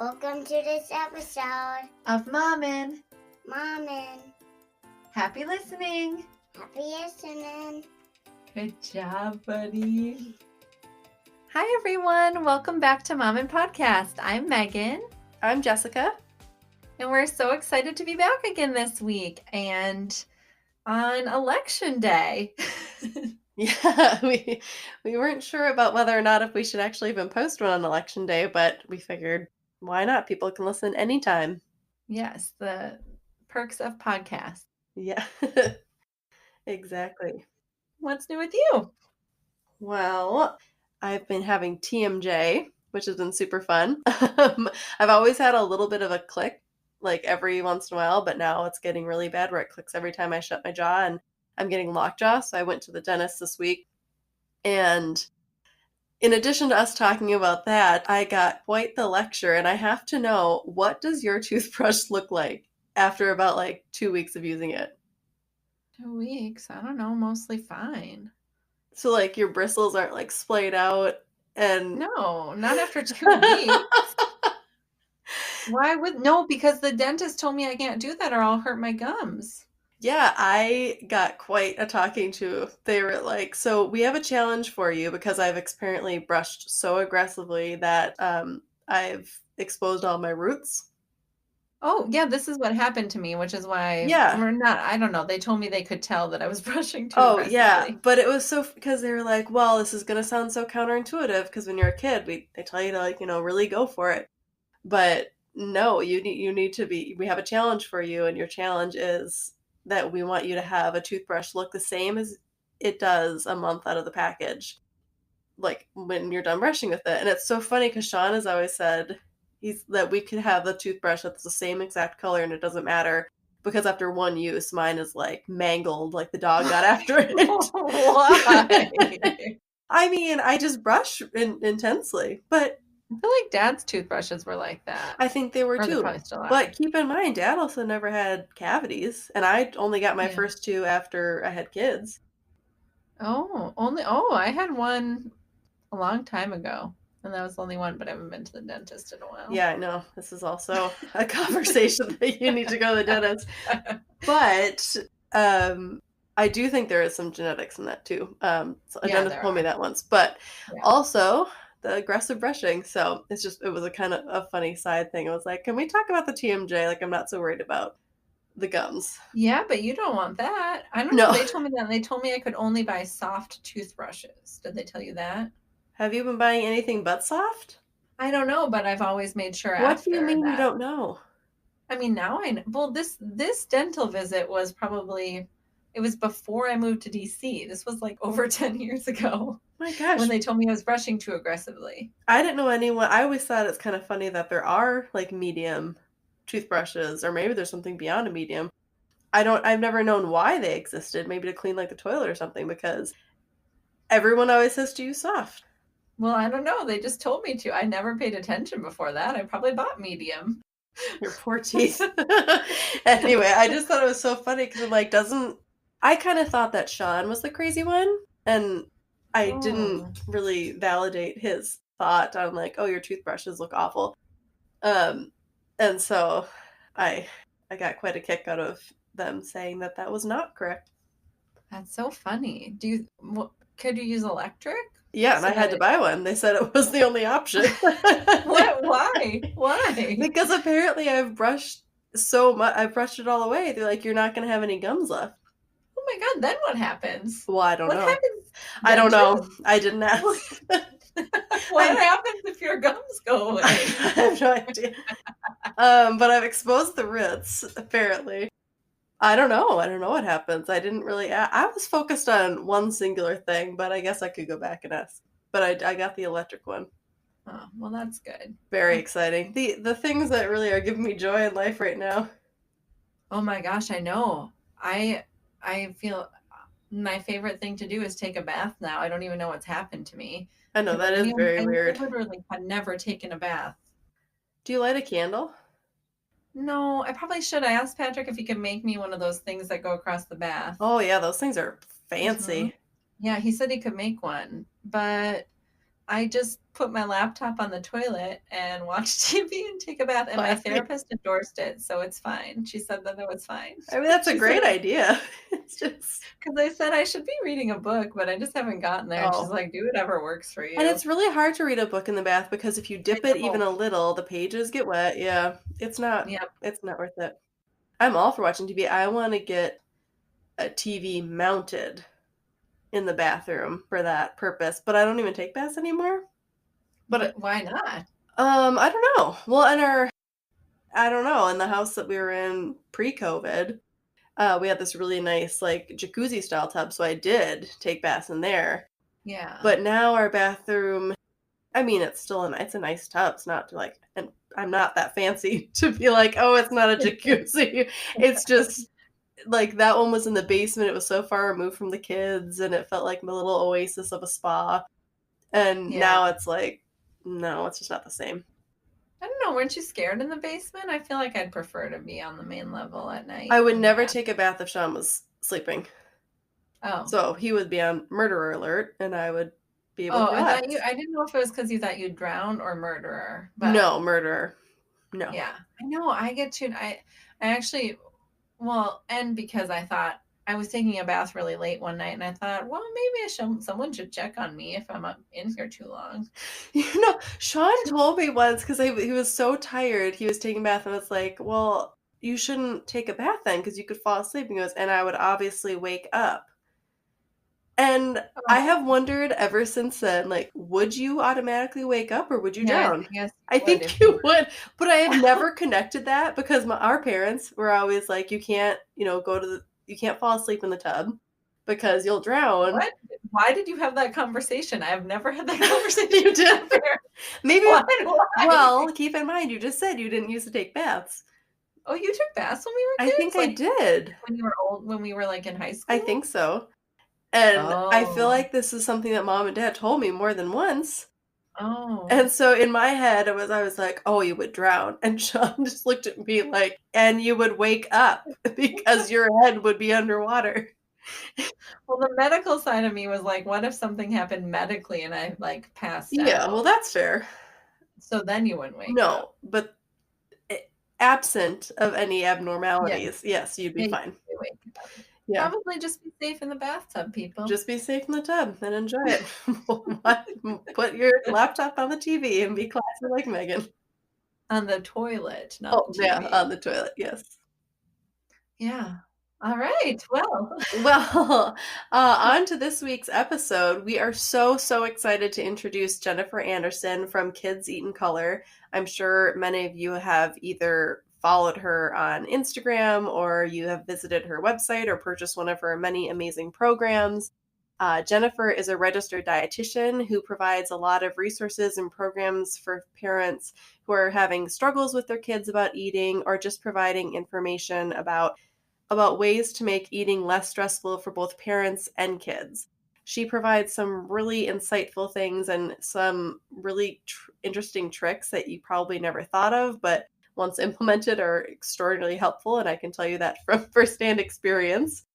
Welcome to this episode of Mommin'. Mommin'. Happy listening. Happy listening. Good job, buddy. Hi, everyone. Welcome back to Mommin' Podcast. I'm Megan. I'm Jessica. And we're so excited to be back again this week and on election day. Yeah, we weren't sure about whether or not if we should actually even post one on election day, but we figured why not? People can listen anytime. Yes, the perks of podcasts. Yeah, exactly. What's new with you? Well, I've been having TMJ, which has been super fun. I've always had a little bit of a click, like every once in a while, but now it's getting really bad where it clicks every time I shut my jaw and I'm getting lockjaw. So I went to the dentist this week, and in addition to us talking about that, I got quite the lecture, and I have to know, what does your toothbrush look like after about 2 weeks of using it? 2 weeks? I don't know, mostly fine. So your bristles aren't splayed out and... No, not after 2 weeks. Why would... No, because the dentist told me I can't do that or I'll hurt my gums. Yeah, I got quite a talking to. They were like, so we have a challenge for you because I've apparently brushed so aggressively that I've exposed all my roots. Oh, yeah, this is what happened to me, which is why we're not, I don't know, they told me they could tell that I was brushing too aggressively. Yeah, but it was so, because they were like, well, this is going to sound so counterintuitive because when you're a kid, they tell you to, really go for it. But no, you need to be, we have a challenge for you, and your challenge is that we want you to have a toothbrush look the same as it does a month out of the package, when you're done brushing with it. And it's so funny because Sean has always said that we could have the toothbrush that's the same exact color and it doesn't matter, because after one use, mine is mangled, like the dog got after it. Why? I mean, I just brush intensely, but I feel like Dad's toothbrushes were like that. I think they were too. But keep in mind, Dad also never had cavities, and I only got my first two after I had kids. I had one a long time ago, and that was the only one, but I haven't been to the dentist in a while. Yeah, I know. This is also a conversation that you need to go to the dentist. But I do think there is some genetics in that too. So a dentist told me that once. But also the aggressive brushing. So it was a kind of a funny side thing. I was like, can we talk about the TMJ? I'm not so worried about the gums. Yeah, but you don't want that. I don't know. They told me that. They told me I could only buy soft toothbrushes. Did they tell you that? Have you been buying anything but soft? I don't know, but I've always made sure What do you mean you don't know? I mean, now I know. Well, this dental visit was probably... It was before I moved to DC. This was over 10 years ago. My gosh. When they told me I was brushing too aggressively. I didn't know anyone. I always thought it's kind of funny that there are medium toothbrushes, or maybe there's something beyond a medium. I've never known why they existed. Maybe to clean the toilet or something, because everyone always says to use soft. Well, I don't know. They just told me to. I never paid attention before that. I probably bought medium. Your poor teeth. Anyway, I just thought it was so funny because I kind of thought that Sean was the crazy one, and I didn't really validate his thought on your toothbrushes look awful. And so I got quite a kick out of them saying that was not correct. That's so funny. Could you use electric? Yeah, and I had to buy one. They said it was the only option. What? Why? Because apparently I've brushed so much. I've brushed it all away. They're like, you're not going to have any gums left. Oh my God, then what happens? Well, I don't know. What happens? I don't know. I didn't ask. What happens if your gums go away? I have no idea. But I've exposed the roots, apparently. I don't know. I don't know what happens. I didn't really... I was focused on one singular thing, but I guess I could go back and ask. But I got the electric one. Oh, well, that's good. Very exciting. The things that really are giving me joy in life right now. Oh my gosh, I know. I feel my favorite thing to do is take a bath now. I don't even know what's happened to me. I know, that is very weird. I literally had never taken a bath. Do you light a candle? No, I probably should. I asked Patrick if he could make me one of those things that go across the bath. Oh, yeah, those things are fancy. Mm-hmm. Yeah, he said he could make one, but I just put my laptop on the toilet and watch TV and take a bath. And my Classic. therapist endorsed it, so it's fine. She said that was fine. I mean, that's a She great said, idea. It's just, because I said I should be reading a book, but I just haven't gotten there. And she's oh. like, do whatever works for you. And it's really hard to read a book in the bath because if you dip it even a little, the pages get wet. Yeah, it's not Yep. worth it. I'm all for watching TV. I want to get a TV mounted in the bathroom for that purpose, but I don't even take baths anymore. But why not? I don't know. Well, in the house that we were in pre-COVID, we had this really nice like jacuzzi style tub, so I did take baths in there. Yeah. But now our bathroom, I mean, it's a nice tub. It's not like, and I'm not that fancy to be like, oh, it's not a jacuzzi. It's just like that one was in the basement. It was so far removed from the kids, and it felt like my little oasis of a spa. And now it's like, no, it's just not the same. I don't know. Weren't you scared in the basement? I feel like I'd prefer to be on the main level at night. I would never take a bath if Sean was sleeping. Oh. So he would be on murderer alert, and I would be able to relax. I didn't know if it was because you thought you'd drown or murderer. But no, murderer. No. Yeah. I know. I get you. I actually, well, and because I thought I was taking a bath really late one night, and I thought, well, maybe someone should check on me if I'm in here too long. Sean told me once because he was so tired. He was taking a bath, and it's like, well, you shouldn't take a bath then because you could fall asleep. And he goes, and I would obviously wake up. And I have wondered ever since then, like, would you automatically wake up or would you drown? Yes, I think you would, but I have never connected that because our parents were always like, you can't, you can't fall asleep in the tub because you'll drown. What? Why did you have that conversation? I have never had that conversation. You did. Maybe. Why? Well, keep in mind, you just said you didn't used to take baths. Oh, you took baths when we were kids? I think I did. When you were old, when we were like in high school? I think so. And I feel like this is something that Mom and Dad told me more than once. Oh. And so in my head, I was like, oh, you would drown. And Sean just looked at me like, and you would wake up because your head would be underwater. Well, the medical side of me was like, what if something happened medically and I like passed out? Yeah, well, that's fair. So then you wouldn't wake up. No, but absent of any abnormalities, yes, you'd be fine. Yeah. Probably just be safe in the bathtub, people. Just be safe in the tub and enjoy it. Put your laptop on the TV and be classy like Megan. On the toilet, not the TV. Yeah, on the toilet, yes. Yeah. All right. Well, on to this week's episode. We are so excited to introduce Jennifer Anderson from Kids Eat in Color. I'm sure many of you have either followed her on Instagram or you have visited her website or purchased one of her many amazing programs. Jennifer is a registered dietitian who provides a lot of resources and programs for parents who are having struggles with their kids about eating or just providing information about ways to make eating less stressful for both parents and kids. She provides some really insightful things and some really interesting tricks that you probably never thought of, but once implemented are extraordinarily helpful, and I can tell you that from firsthand experience.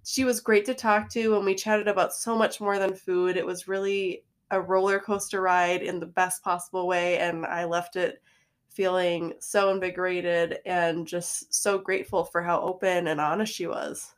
She was great to talk to, and we chatted about so much more than food. It was really a roller coaster ride in the best possible way, and I left it feeling so invigorated and just so grateful for how open and honest she was.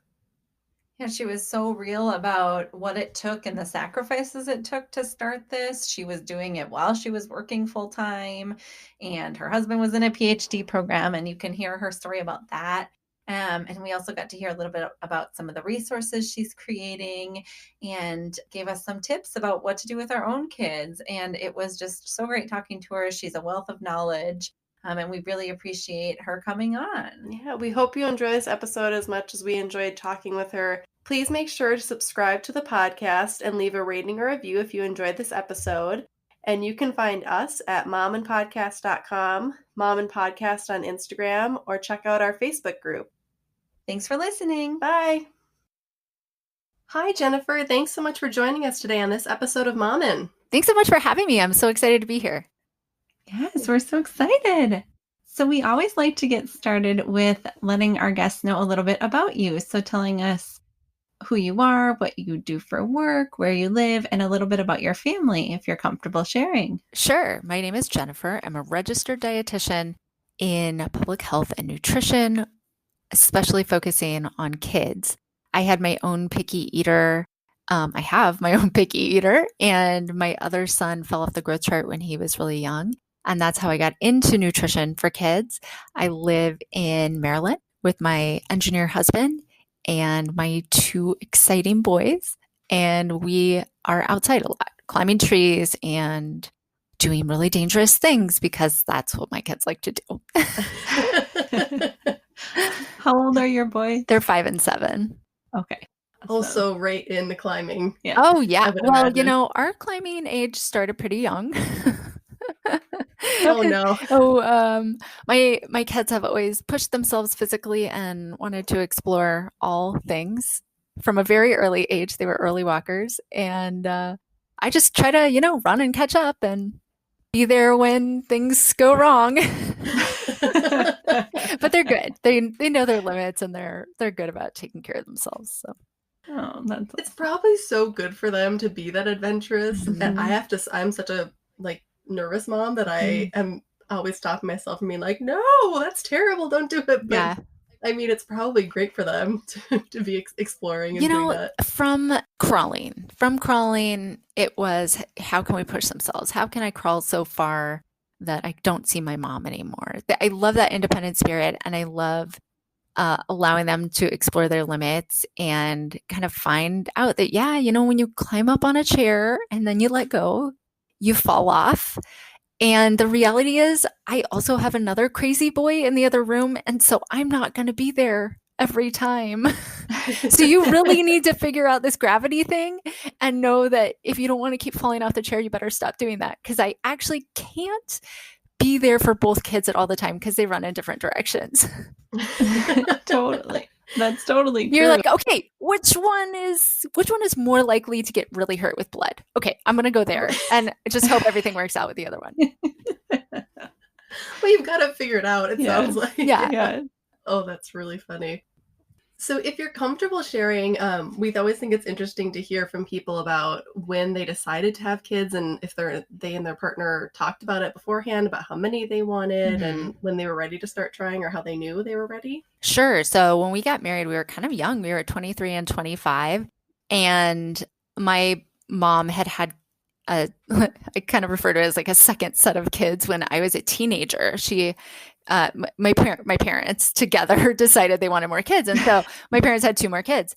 Yeah, she was so real about what it took and the sacrifices it took to start this. She was doing it while she was working full time, and her husband was in a PhD program, and you can hear her story about that. And we also got to hear a little bit about some of the resources she's creating and gave us some tips about what to do with our own kids. And it was just so great talking to her. She's a wealth of knowledge. And we really appreciate her coming on. Yeah, we hope you enjoy this episode as much as we enjoyed talking with her. Please make sure to subscribe to the podcast and leave a rating or review if you enjoyed this episode. And you can find us at momandpodcast.com, Mom and Podcast on Instagram, or check out our Facebook group. Thanks for listening. Bye. Hi, Jennifer. Thanks so much for joining us today on this episode of Mommin'. Thanks so much for having me. I'm so excited to be here. Yes, we're so excited. So we always like to get started with letting our guests know a little bit about you. So telling us who you are, what you do for work, where you live, and a little bit about your family if you're comfortable sharing. Sure. My name is Jennifer. I'm a registered dietitian in public health and nutrition, especially focusing on kids. I had my own picky eater. I have my own picky eater, and my other son fell off the growth chart when he was really young. And that's how I got into nutrition for kids. I live in Maryland with my engineer husband and my two exciting boys. And we are outside a lot, climbing trees and doing really dangerous things because that's what my kids like to do. How old are your boys? They're 5 and 7. Okay. Also, right in the climbing. Yeah. Oh, yeah. I would Well, imagine. our climbing age started pretty young. Oh no. My kids have always pushed themselves physically and wanted to explore all things from a very early age. They were early walkers, and I just try to, run and catch up and be there when things go wrong. But they're good. They know their limits, and they're good about taking care of themselves. So. Oh, It's probably so good for them to be that adventurous. Mhm. And I'm such a nervous mom that I am always stopping myself and being like, no, that's terrible. Don't do it. But Yeah. I mean, it's probably great for them to be exploring and doing that. From crawling, it was, how can we push themselves? How can I crawl so far that I don't see my mom anymore? I love that independent spirit, and I love allowing them to explore their limits and kind of find out that, when you climb up on a chair and then you let go, you fall off. And the reality is, I also have another crazy boy in the other room, and so I'm not going to be there every time. So you really need to figure out this gravity thing and know that if you don't want to keep falling off the chair, you better stop doing that, because I actually can't be there for both kids at all the time because they run in different directions. Totally. That's totally true. You're like, okay, which one is more likely to get really hurt with blood? Okay, I'm gonna go there and just hope everything works out with the other one. Well, you've got to figure it out, it sounds like. Yeah. Oh, that's really funny. So if you're comfortable sharing, we always think it's interesting to hear from people about when they decided to have kids, and if they and their partner talked about it beforehand, about how many they wanted, and when they were ready to start trying, or how they knew they were ready. Sure. So when we got married, we were kind of young. We were 23 and 25. And my mom had I kind of refer to it as like a second set of kids when I was a teenager. My parents together decided they wanted more kids. And so my parents had 2 more kids.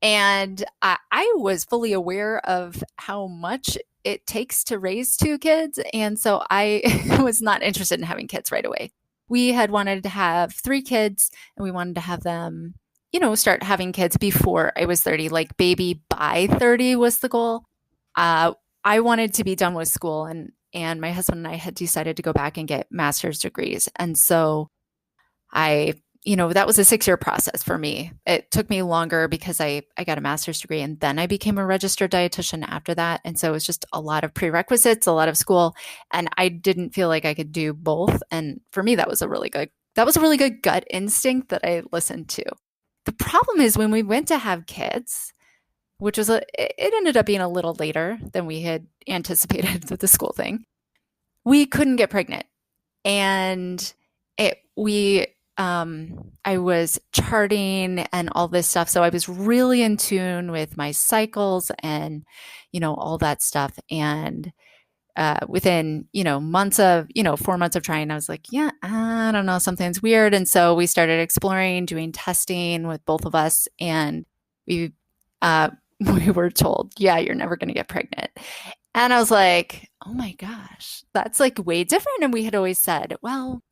And I was fully aware of how much it takes to raise 2 kids. And so I was not interested in having kids right away. We had wanted to have 3 kids, and we wanted to have them, start having kids before I was 30, like baby by 30 was the goal. I wanted to be done with school, and my husband and I had decided to go back and get master's degrees. And so that was a 6-year process for me. It took me longer because I got a master's degree, and then I became a registered dietitian after that. And so it was just a lot of prerequisites, a lot of school, and I didn't feel like I could do both. And for me, that was a really good gut instinct that I listened to. The problem is when we went to have kids, which was it ended up being a little later than we had anticipated with the school thing, we couldn't get pregnant. And I was charting and all this stuff. So I was really in tune with my cycles and, all that stuff. And within, months of, 4 months of trying, I was like, yeah, I don't know, something's weird. And so we started exploring, doing testing with both of us. And we were told, yeah, you're never going to get pregnant. And I was like, oh my gosh, that's like way different. And we had always said, well,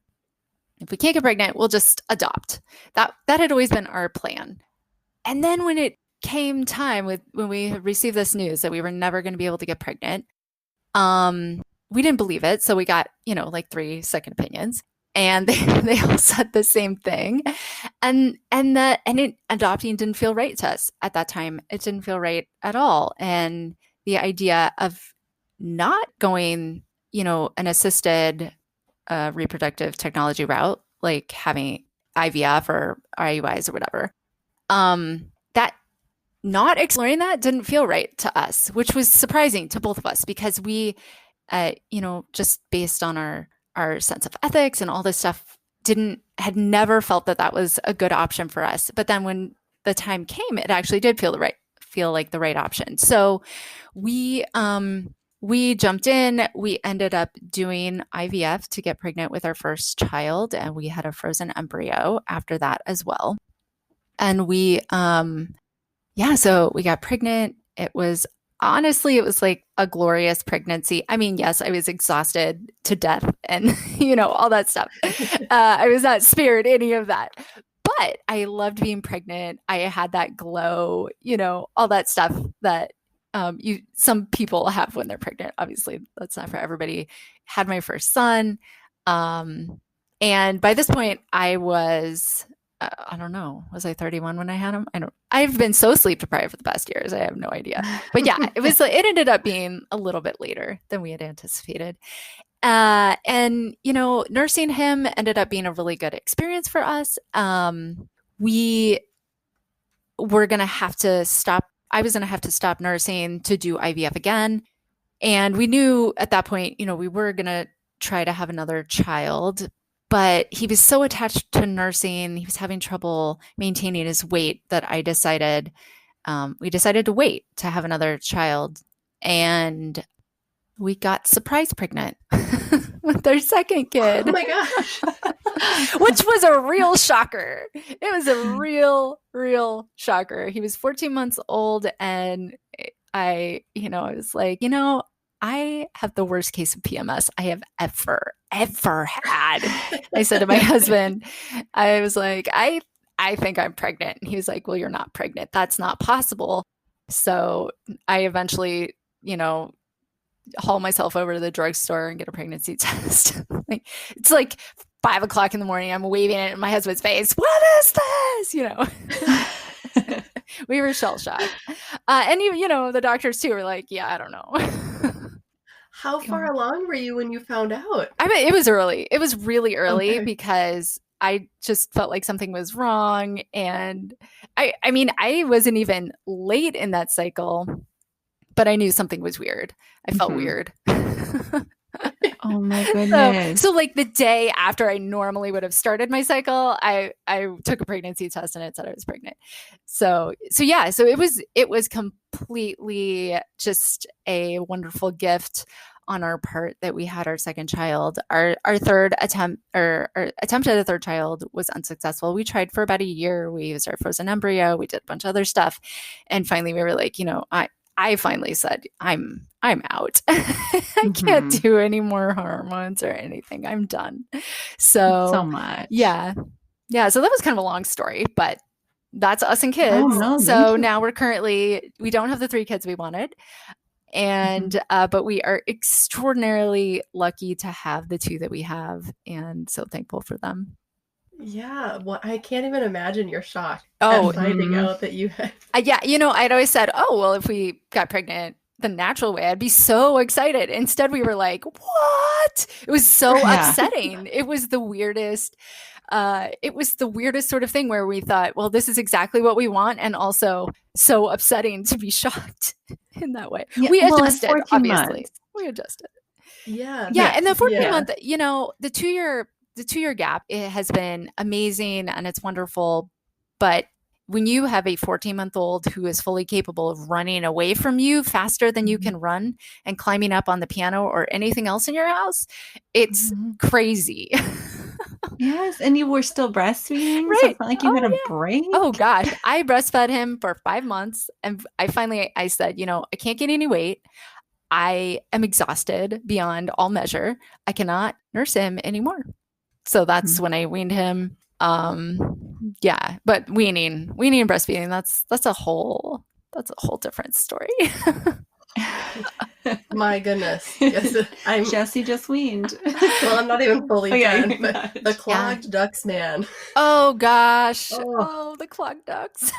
if we can't get pregnant, we'll just adopt. That had always been our plan. And then when it came time when we received this news that we were never going to be able to get pregnant, we didn't believe it. So we got, like 3 second opinions, and they all said the same thing. And adopting didn't feel right to us at that time. It didn't feel right at all. And the idea of not going, an assisted reproductive technology route, like having IVF or IUIs or whatever, not exploring that didn't feel right to us, which was surprising to both of us because we, just based on our sense of ethics and all this stuff, had never felt that was a good option for us. But then when the time came, it actually did feel like the right option. So we jumped in. We ended up doing IVF to get pregnant with our first child, and we had a frozen embryo after that as well. And so we got pregnant. It was like a glorious pregnancy. I mean, yes, I was exhausted to death and, all that stuff. I was not spared any of that. But I loved being pregnant. I had that glow, all that stuff that some people have when they're pregnant. Obviously, that's not for everybody. Had my first son. And by this point, I was, I don't know, was I 31 when I had him? I've been so sleep deprived for the past years. I have no idea. But yeah, it ended up being a little bit later than we had anticipated. And nursing him ended up being a really good experience for us. We were going to have to stop. I was going to have to stop nursing to do IVF again. And we knew at that point, we were going to try to have another child, but he was so attached to nursing. He was having trouble maintaining his weight that we decided to wait to have another child. And we got surprise pregnant with our second kid. Oh my gosh. Which was a real shocker. It was a real shocker. He was 14 months old, and I was like, I have the worst case of PMS I have ever had. I said to my husband, I was like, I think I'm pregnant. And he was like, well, you're not pregnant. That's not possible. So I eventually, haul myself over to the drugstore and get a pregnancy test. It's like 5 o'clock in the morning. I'm waving it in my husband's face. What is this? We were shell shocked. And the doctors too were like, yeah, I don't know. How far along were you when you found out? I mean, it was early. It was really early because I just felt like something was wrong. And I wasn't even late in that cycle, but I knew something was weird. I felt weird. Oh my goodness. So like the day after I normally would have started my cycle, I took a pregnancy test and it said I was pregnant. So it was completely just a wonderful gift on our part that we had our second child. Our third attempt or our attempt at a third child was unsuccessful. We tried for about a year. We used our frozen embryo. We did a bunch of other stuff. And finally we were like, I finally said, I'm out. I can't do any more hormones or anything. I'm done. So much. Yeah. Yeah. So that was kind of a long story, but that's us and kids. Oh, no, so now we don't have the 3 kids we wanted. And, but we are extraordinarily lucky to have the 2 that we have. And so thankful for them. Yeah, well, I can't even imagine your shock at finding out that you had. I'd always said, oh, well, if we got pregnant the natural way, I'd be so excited. Instead, we were like, what? It was so upsetting. It was the weirdest. Sort of thing where we thought, well, this is exactly what we want, and also so upsetting to be shocked in that way. Yeah, we adjusted, obviously. Months. We adjusted. Yeah. And the 14 month, the 2-year gap, it has been amazing and it's wonderful. But when you have a 14-month-old who is fully capable of running away from you faster than you can run and climbing up on the piano or anything else in your house, it's crazy. Yes. And you were still breastfeeding. Right. So it's not like you had a break. Oh gosh. I breastfed him for 5 months. And I said, I can't gain any weight. I am exhausted beyond all measure. I cannot nurse him anymore. So that's when I weaned him. But weaning and breastfeeding, that's a whole different story. My goodness. Yes, Jessie just weaned. Well, I'm not even fully done, but not. the clogged ducts, man. Oh gosh. Oh, the clogged ducts.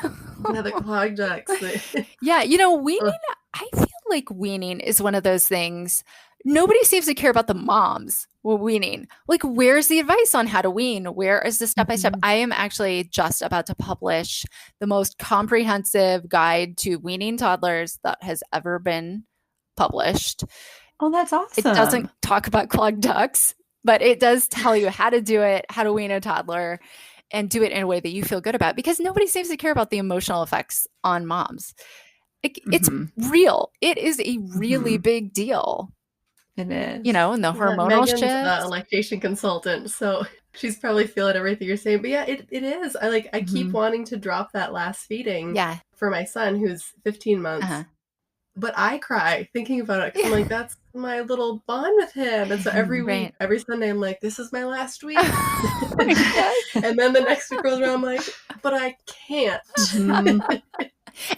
Yeah, the clogged ducts. Weaning, I feel like weaning is one of those things. Nobody seems to care about the moms weaning. Like, where's the advice on how to wean? Where is the step-by-step? Mhm. I am actually just about to publish the most comprehensive guide to weaning toddlers that has ever been published. Oh, that's It awesome. doesn't talk about clogged ducts, but it does tell you how to do it, how to wean a toddler, and do it in a way that you feel good about, because nobody seems to care about the emotional effects on moms. It's Mhm. real. It is a really Mhm. big deal, It is. you know, and the Yeah, hormonal Megan's a shifts. lactation consultant, so she's probably feeling everything you're saying. But yeah, it is. I keep Mhm. wanting to drop that last feeding Yeah. for my son who's 15 months. Uh-huh. But I cry thinking about it because I'm like, that's my little bond with him. And so every week, Right. every Sunday, I'm like, this is my last week. Oh my gosh. And then the next week rolls around, I'm like, but I can't. Mhm.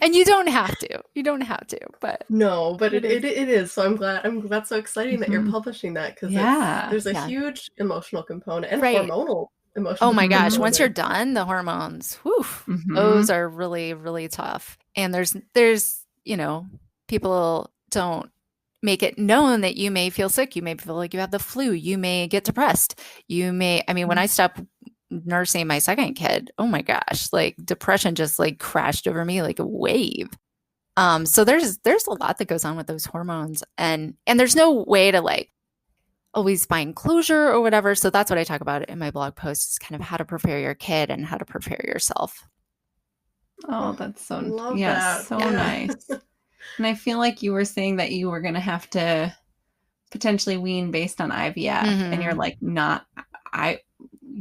And you don't have to. You don't have to, but No, but It it is. So I'm glad so exciting that you're Mhm. publishing that, because Yeah. there's a Yeah. huge emotional component and Right. hormonal emotional oh my gosh, component. once you're done, the hormones, whew, Mhm. those are really, really tough. And there's, you know, people don't make it known that you may feel sick. You may feel like you have the flu. You may get depressed. You may, I mean, when I stopped nursing my second kid, oh my gosh, like depression just like crashed over me like a wave. So there's a lot that goes on with those hormones, and there's no way to like always find closure or whatever. So that's what I talk about in my blog post, is kind of how to prepare your kid and how to prepare yourself. Oh, that's so Love yes, that. so Yeah. nice. And I feel like you were saying that you were going to have to potentially wean based on IVF, and you're Mhm. like,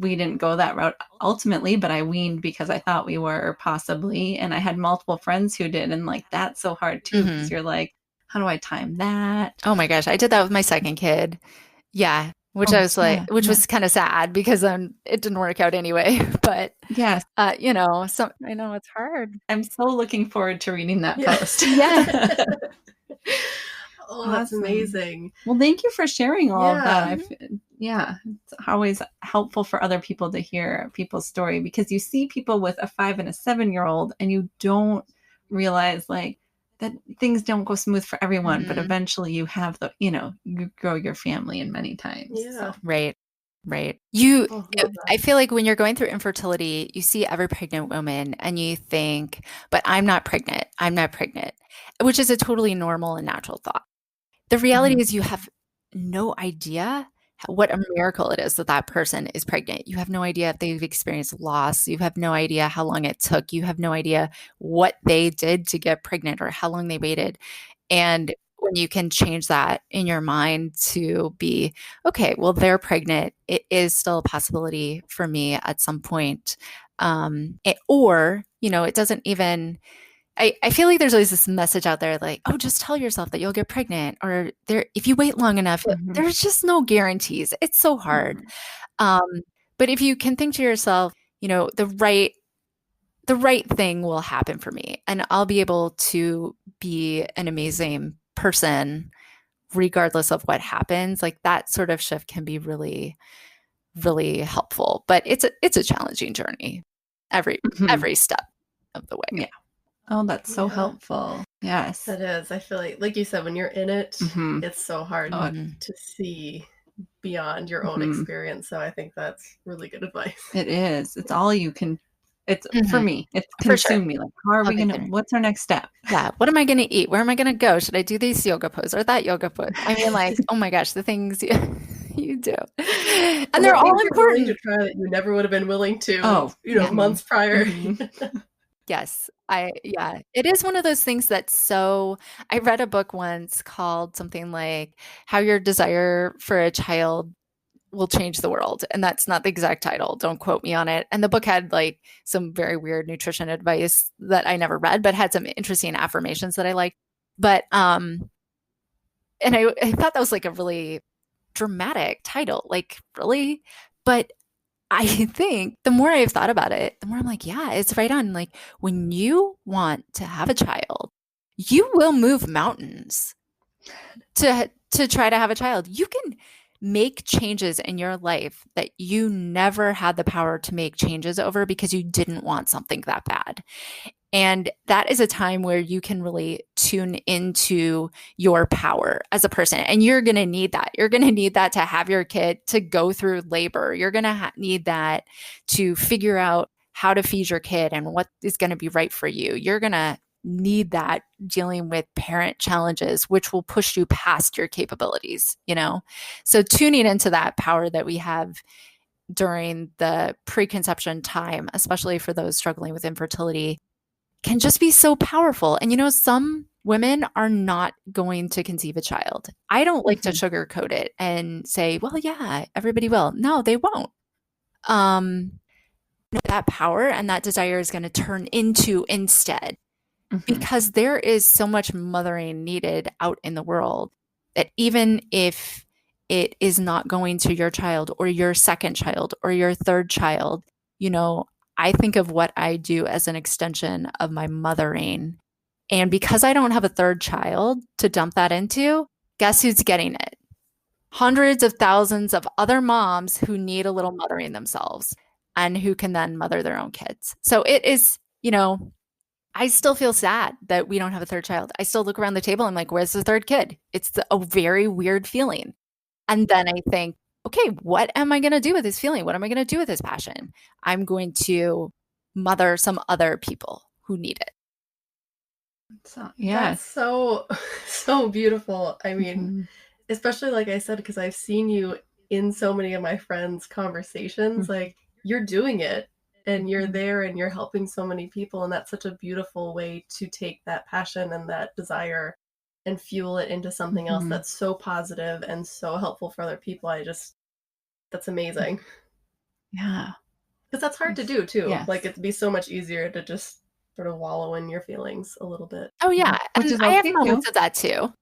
we didn't go that route ultimately, but I weaned because I thought we were possibly, and I had multiple friends who did, and like that's so hard too, because Mhm. you're like, how do I time that? Oh my gosh, I did that with my second kid. Yeah, which I was like, which was kind of sad because it didn't work out anyway. But yes, you know, so I know it's hard. I'm so looking forward to reading that Yeah. post. Yeah. Oh, that's Awesome. amazing. Well, thank you for sharing all of Yeah. that. It's always helpful for other people to hear people's story, because you see people with a 5 and a 7-year-old and you don't realize like that things don't go smooth for everyone, but Mhm. eventually you have you grow your family in many times. Yeah. So. Right. Oh, love that. I feel like when you're going through infertility, you see every pregnant woman and you think, but I'm not pregnant, which is a totally normal and natural thought. The reality Mhm. is you have no idea what a miracle it is that that person is pregnant. You have no idea if they've experienced loss. You have no idea how long it took. You have no idea what they did to get pregnant or how long they waited. And when you can change that in your mind to be, okay, well, they're pregnant. It is still a possibility for me at some point. Or, you know, it doesn't even, I feel like there's always this message out there like, oh, just tell yourself that you'll get pregnant, or if you wait long enough, Mhm. there's just no guarantees. It's so hard. But if you can think to yourself, you know, the right thing will happen for me, and I'll be able to be an amazing person regardless of what happens. Like that sort of shift can be really, really helpful. But it's a challenging journey every Mhm. step of the way. Yeah. Oh, that's so Yeah. helpful. Yes. That is. I feel like you said, when you're in it, Mhm. it's so hard Mhm. to see beyond your own Mhm. experience. So I think that's really good advice. It is. It's all you can. It's for Mhm. me. It's For sure. consumed me. Like, how are I'll we get gonna? there. What's our next step? Yeah. What am I going to eat? Where am I going to go? Should I do this yoga pose or that yoga pose? I mean, like, oh my gosh, the things you do. And they're the all things you're willing important. to try that you never would have been willing to, yeah. months prior. Mhm. Yes. It is one of those things that's so, I read a book once called something like How Your Desire for a Child Will Change the World. And that's not the exact title. Don't quote me on it. And the book had like some very weird nutrition advice that I never read, but had some interesting affirmations that I liked. But, and I thought that was like a really dramatic title, like really, but I think the more I've thought about it, the more I'm like, yeah, it's right on. Like when you want to have a child, you will move mountains to try to have a child. You can make changes in your life that you never had the power to make changes over because you didn't want something that bad. And that is a time where you can really tune into your power as a person. And you're going to need that. You're going to need that to have your kid to go through labor. You're going to need that to figure out how to feed your kid and what is going to be right for you. You're going to need that dealing with parent challenges, which will push you past your capabilities, you know? So tuning into that power that we have during the preconception time, especially for those struggling with infertility, can just be so powerful. And, you know, some women are not going to conceive a child. I don't like to sugarcoat it and say, well, yeah, everybody will. No, they won't. That power and that desire is going to turn into instead, because there is so much mothering needed out in the world that even if it is not going to your child or your second child or your third child, you know, I think of what I do as an extension of my mothering. And because I don't have a third child to dump that into, guess who's getting it? Hundreds of thousands of other moms who need a little mothering themselves and who can then mother their own kids. So it is, you know, I still feel sad that we don't have a third child. I still look around the table and I'm like, where's the third kid? It's a very weird feeling. And then I think, okay, what am I going to do with this feeling? What am I going to do with this passion? I'm going to mother some other people who need it. So, yeah. That's so beautiful. I mean, especially like I said, because I've seen you in so many of my friends' conversations, like you're doing it and you're there and you're helping so many people. And that's such a beautiful way to take that passion and that desire and fuel it into something else that's so positive and so helpful for other people. That's amazing. Yeah. Because that's hard to do too. Yes. Like it'd be so much easier to just sort of wallow in your feelings a little bit. Oh yeah. Which And is I have okay moments too. of that too.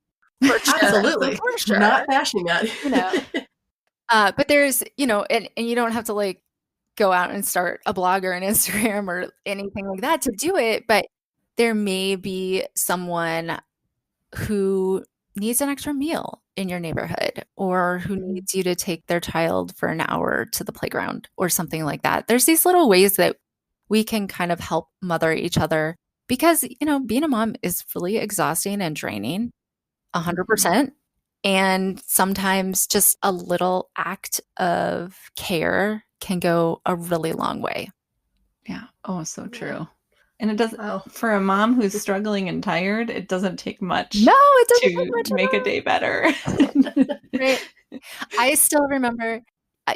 For sure. Absolutely. For sure. Not bashing that. You know. But there's, you know, and you don't have to like go out and start a blog or an Instagram or anything like that to do it. But there may be someone who needs an extra meal in your neighborhood or who needs you to take their child for an hour to the playground or something like that. There's these little ways that we can kind of help mother each other because, you know, being a mom is really exhausting and draining 100%. And sometimes just a little act of care can go a really long way. Yeah. Oh, so true. And it doesn't, Wow. for a mom who's struggling and tired, it doesn't take much No, it doesn't take to much at make a all. day better. Right. I still remember,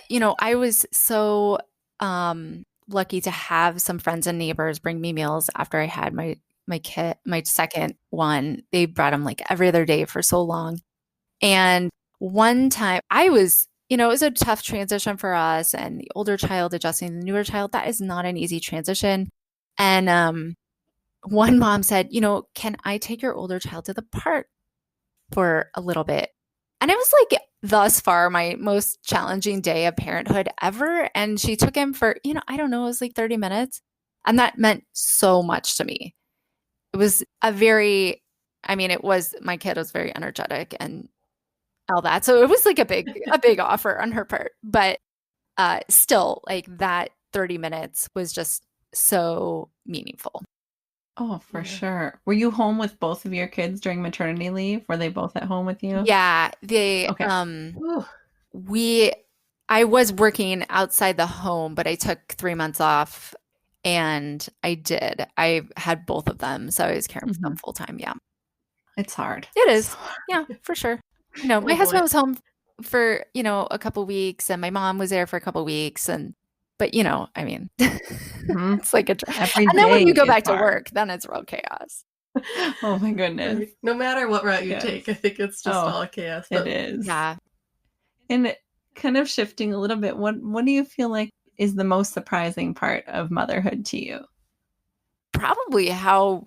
you know, I was so lucky to have some friends and neighbors bring me meals after I had my kid, my second one. They brought them like every other day for so long. And one time I was, you know, it was a tough transition for us and the older child adjusting to the newer child. That is not an easy transition. And one mom said, you know, can I take your older child to the park for a little bit? And it was like thus far my most challenging day of parenthood ever. And she took him for, you know, I don't know, it was like 30 minutes. And that meant so much to me. It was a very, I mean, my kid was very energetic and all that. So it was like a big offer on her part. But still, like that 30 minutes was just so meaningful. Oh, for sure. Were you home with both of your kids during maternity leave? Were they both at home with you? Yeah, they Okay. I was working outside the home, but I took 3 months off and I had both of them, so I was caring for them full time. Yeah. It's hard. It is. Yeah, for sure. You know, my Oh, husband boy. was home for, you know, a couple weeks and my mom was there for a couple weeks but you know, I mean, it's like Every and then when day you go is back to hard. work, then it's real chaos. Oh my goodness. No matter what route you Yes. take, I think it's just all chaos. It is. Yeah. And kind of shifting a little bit, what do you feel like is the most surprising part of motherhood to you? Probably how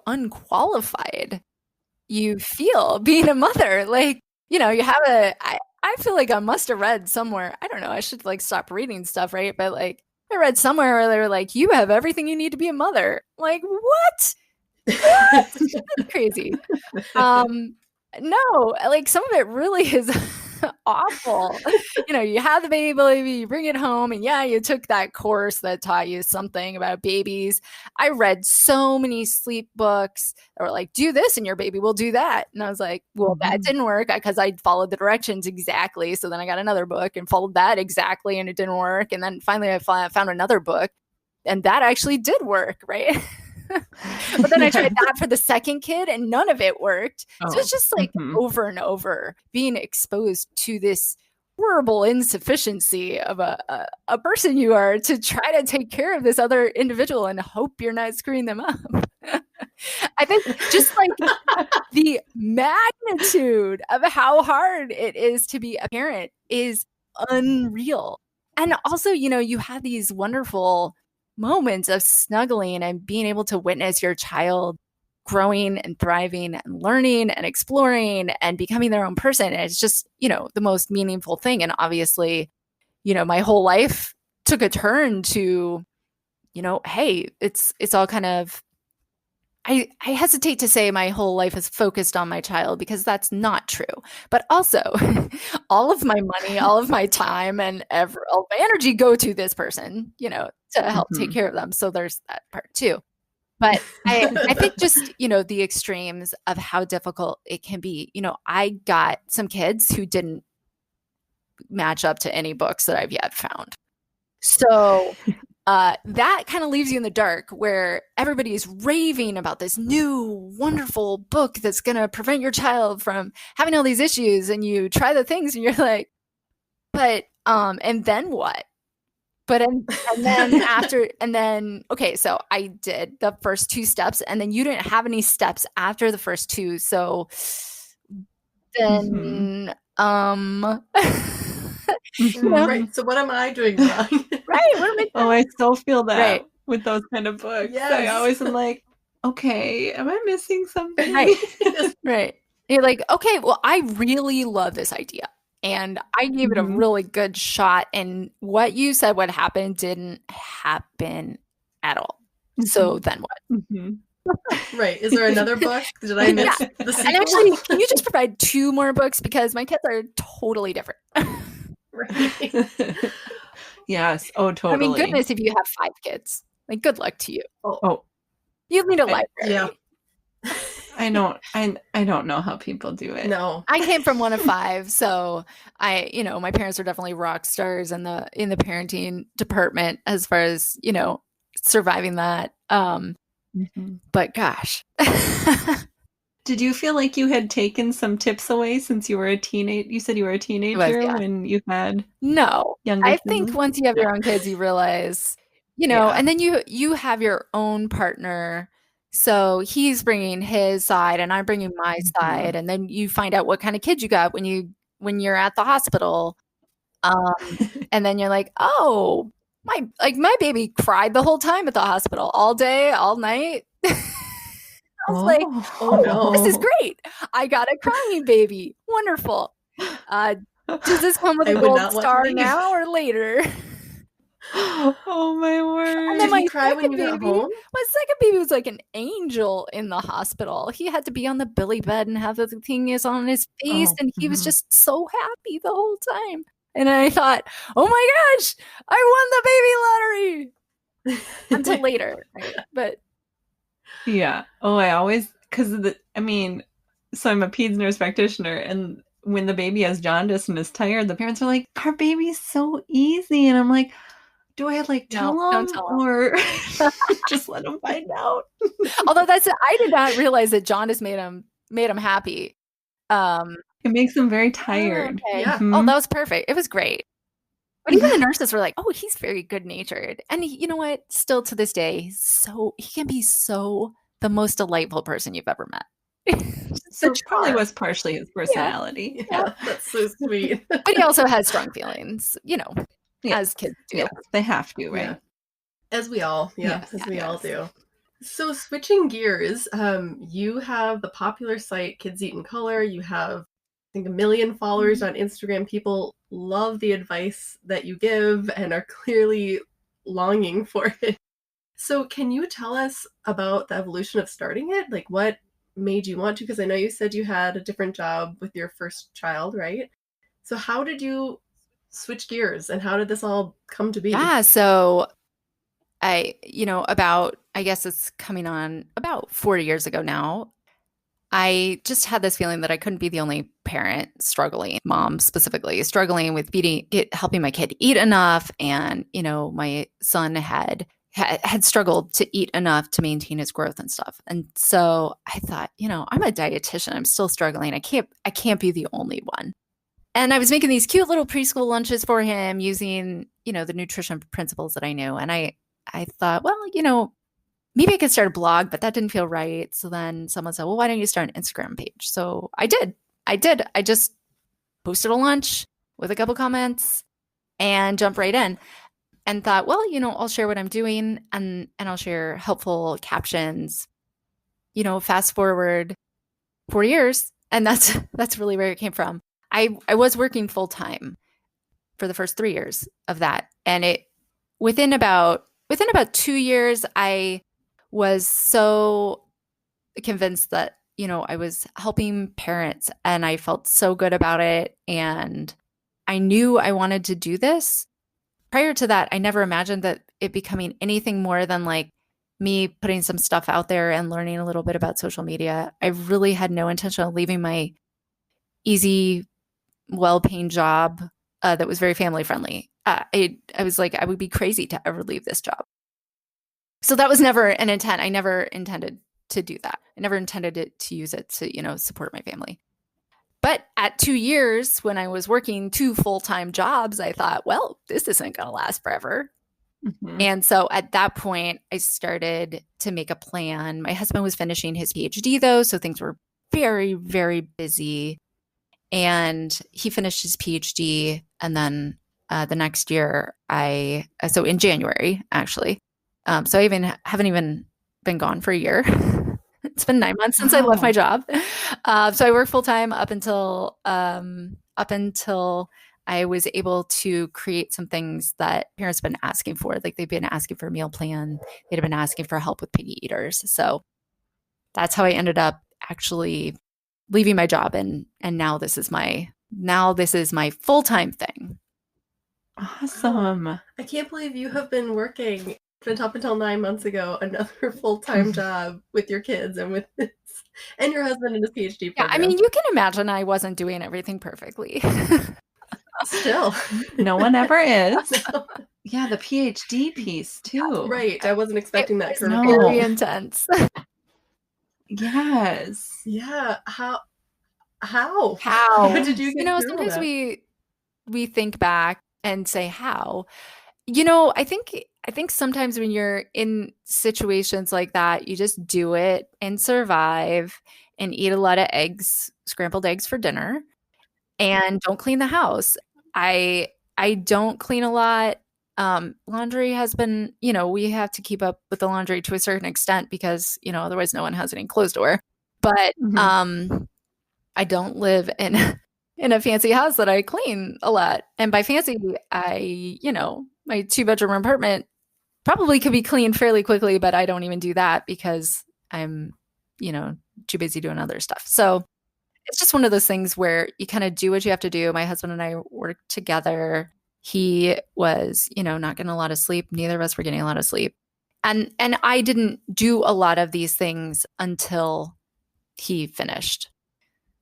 unqualified you feel being a mother. Like, you know, you have I feel like I must have read somewhere, I don't know, I should like stop reading stuff, right? But like I read somewhere where they were like, you have everything you need to be a mother. Like, what? That's crazy. No, like some of it really is awful. You have the baby, you bring it home, and yeah, you took that course that taught you something about babies. I read so many sleep books that were like, do this and your baby will do that. And I was like, well, that didn't work because I followed the directions exactly. So then I got another book and followed that exactly, and it didn't work. And then finally I found another book, and that actually did work, right? But then I tried that for the second kid and none of it worked. So it's just like over and over being exposed to this horrible insufficiency of a person you are to try to take care of this other individual and hope you're not screwing them up. I think just like the magnitude of how hard it is to be a parent is unreal. And also, you have these wonderful moments of snuggling and being able to witness your child growing and thriving and learning and exploring and becoming their own person. And it's just, the most meaningful thing. And obviously, my whole life took a turn to, hey, it's all kind of, I hesitate to say my whole life is focused on my child because that's not true. But also all of my money, all of my time and all my energy go to this person, to help take care of them. So there's that part too. But I think just, the extremes of how difficult it can be. I got some kids who didn't match up to any books that I've yet found. So that kind of leaves you in the dark where everybody is raving about this new wonderful book that's going to prevent your child from having all these issues. And you try the things and you're like, but, and then what? But, and then okay, so I did the first 2 steps and then you didn't have any steps after the first 2. So then, Right. So what am I doing wrong? Right. What am I doing? Oh, I still feel that Right. with those kind of books. Yes. I always am like, okay, am I missing something? Right. Right. You're like, okay, well, I really love this idea. And I gave it a really good shot. And what you said would happen didn't happen at all. So then what? Right. Is there another book? Did I miss the sequel? And actually, can you just provide 2 more books? Because my kids are totally different. Right. Yes. Oh, totally. I mean, goodness, if you have 5 kids, like, good luck to you. Oh. You need a library. Yeah. I don't know how people do it. No. I came from one of 5, so my parents were definitely rock stars in the parenting department as far as, surviving that. But gosh. Did you feel like you had taken some tips away since you were a teenager? You said you were a teenager when you had younger I kids? think once you have your own kids, you realize, and then you have your own partner. So he's bringing his side and I'm bringing my side. And then you find out what kind of kid you got when you're at the hospital. And then you're like, oh, my baby cried the whole time at the hospital, all day, all night. I was like, oh no, this is great. I got a crying baby. Wonderful. Does this come with a gold star now or later? Oh my word. And then Did he cry when you got home? My second baby was like an angel in the hospital. He had to be on the billy bed and have the thing is on his face, and he was just so happy the whole time. And I thought, oh my gosh, I won the baby lottery. Until later, right? But yeah. Oh, I always, because of so I'm a peds nurse practitioner, and when the baby has jaundice and is tired, the parents are like, our baby's so easy. And I'm like, do I tell them or just let them find out? Although I did not realize that jaundice made him happy. It makes them very tired. Okay. Yeah. Oh, that was perfect. It was great. But even the nurses were like, oh, he's very good natured. And you know what? Still to this day, he can be so the most delightful person you've ever met. Which probably was partially his personality. Yeah, that's so sweet. But he also has strong feelings, as kids do. Yes, they have to, right? Yeah. As we all, all do. So switching gears, you have the popular site Kids Eat in Color. You have, I think, 1 million followers on Instagram. People love the advice that you give and are clearly longing for it. So can you tell us about the evolution of starting it? Like, what made you want to? Because I know you said you had a different job with your first child, right? So how did you switch gears and how did this all come to be? Yeah. So I guess it's coming on about 4 years ago now. I just had this feeling that I couldn't be the only parent struggling, mom specifically, struggling with helping my kid eat enough. And, my son had struggled to eat enough to maintain his growth and stuff. And so I thought, I'm a dietitian. I'm still struggling. I can't be the only one. And I was making these cute little preschool lunches for him using, the nutrition principles that I knew. And I thought, well, maybe I could start a blog, but that didn't feel right. So then someone said, well, why don't you start an Instagram page? So I did. I just posted a lunch with a couple comments and jumped right in and thought, well, I'll share what I'm doing and I'll share helpful captions. Fast forward 4 years, and that's really where it came from. I was working full time for the first 3 years of that. And within about 2 years, I was so convinced that, I was helping parents and I felt so good about it. And I knew I wanted to do this. Prior to that, I never imagined that it becoming anything more than like me putting some stuff out there and learning a little bit about social media. I really had no intention of leaving my easy, well-paying job that was very family friendly. I was like, I would be crazy to ever leave this job. So that was never an intent. I never intended to do that. I never intended to use it to, support my family. But at 2 years, when I was working 2 full-time jobs, I thought, well, this isn't going to last forever. Mm-hmm. And so at that point, I started to make a plan. My husband was finishing his PhD, though, so things were very, very busy. And he finished his PhD, and then the next year, so in January, actually. So I haven't even been gone for a year. It's been 9 months since I left my job. So I worked full time up until I was able to create some things that parents have been asking for. Like they've been asking for a meal plan. They'd been asking for help with picky eaters. So that's how I ended up actually leaving my job. And now this is my full-time thing. Awesome. I can't believe you have been working up until 9 months ago, another full-time job with your kids and with this, and your husband in his PhD program. Yeah, I mean, you can imagine I wasn't doing everything perfectly. Still. No one ever is. No. Yeah, the PhD piece too. Right. I wasn't expecting that. Very intense. Yes. Yeah. How? How did you get through sometimes that? we think back and say how. I think sometimes when you're in situations like that, you just do it and survive and eat a lot of eggs, scrambled eggs for dinner, and don't clean the house. I don't clean a lot. Laundry has been, we have to keep up with the laundry to a certain extent because, otherwise no one has any clothes to wear. But I don't live in a fancy house that I clean a lot. And by fancy, my 2-bedroom apartment probably could be cleaned fairly quickly, but I don't even do that because I'm, too busy doing other stuff. So it's just one of those things where you kind of do what you have to do. My husband and I work together. He was, not getting a lot of sleep. Neither of us were getting a lot of sleep. And I didn't do a lot of these things until he finished.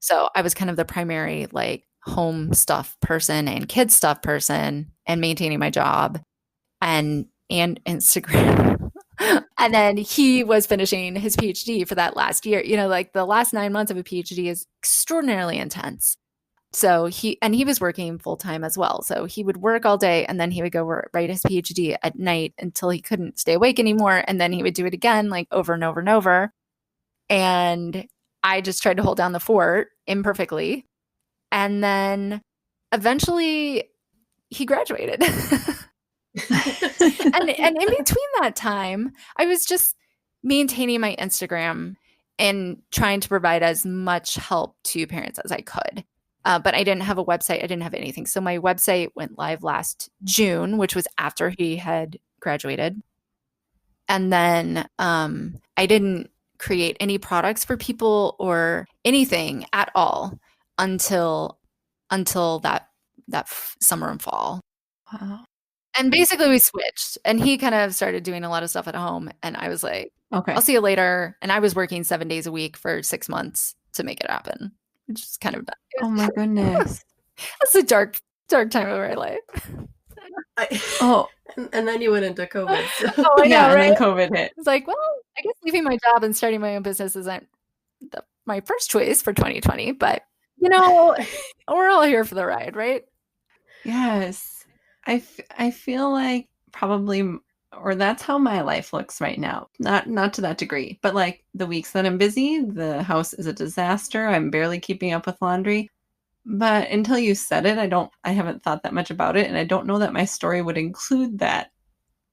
So I was kind of the primary like home stuff person and kids stuff person and maintaining my job and Instagram. And then he was finishing his PhD for that last year. Like the last 9 months of a PhD is extraordinarily intense. So he was working full time as well. So he would work all day and then he would go write his PhD at night until he couldn't stay awake anymore. And then he would do it again, like over and over and over. And I just tried to hold down the fort imperfectly. And then eventually he graduated. and in between that time, I was just maintaining my Instagram and trying to provide as much help to parents as I could. But I didn't have a website. I didn't have anything. So my website went live last June, which was after he had graduated. And then I didn't create any products for people or anything at all until that summer and fall. Wow. And basically we switched, and he kind of started doing a lot of stuff at home, and I was like, Okay. I'll see you later. And I was working 7 days a week for 6 months to make it happen, which is kind of Oh my goodness. that's a dark time of my life. Oh, and then you went into COVID. So. Oh, I know, yeah, right? and then COVID hit. It's like, well, I guess leaving my job and starting my own business isn't my first choice for 2020, but we're all here for the ride, right? Yes. I feel like probably, or that's how my life looks right now. Not to that degree, but like the weeks that I'm busy, the house is a disaster. I'm barely keeping up with laundry. But until you said it, I haven't thought that much about it. And I don't know that my story would include that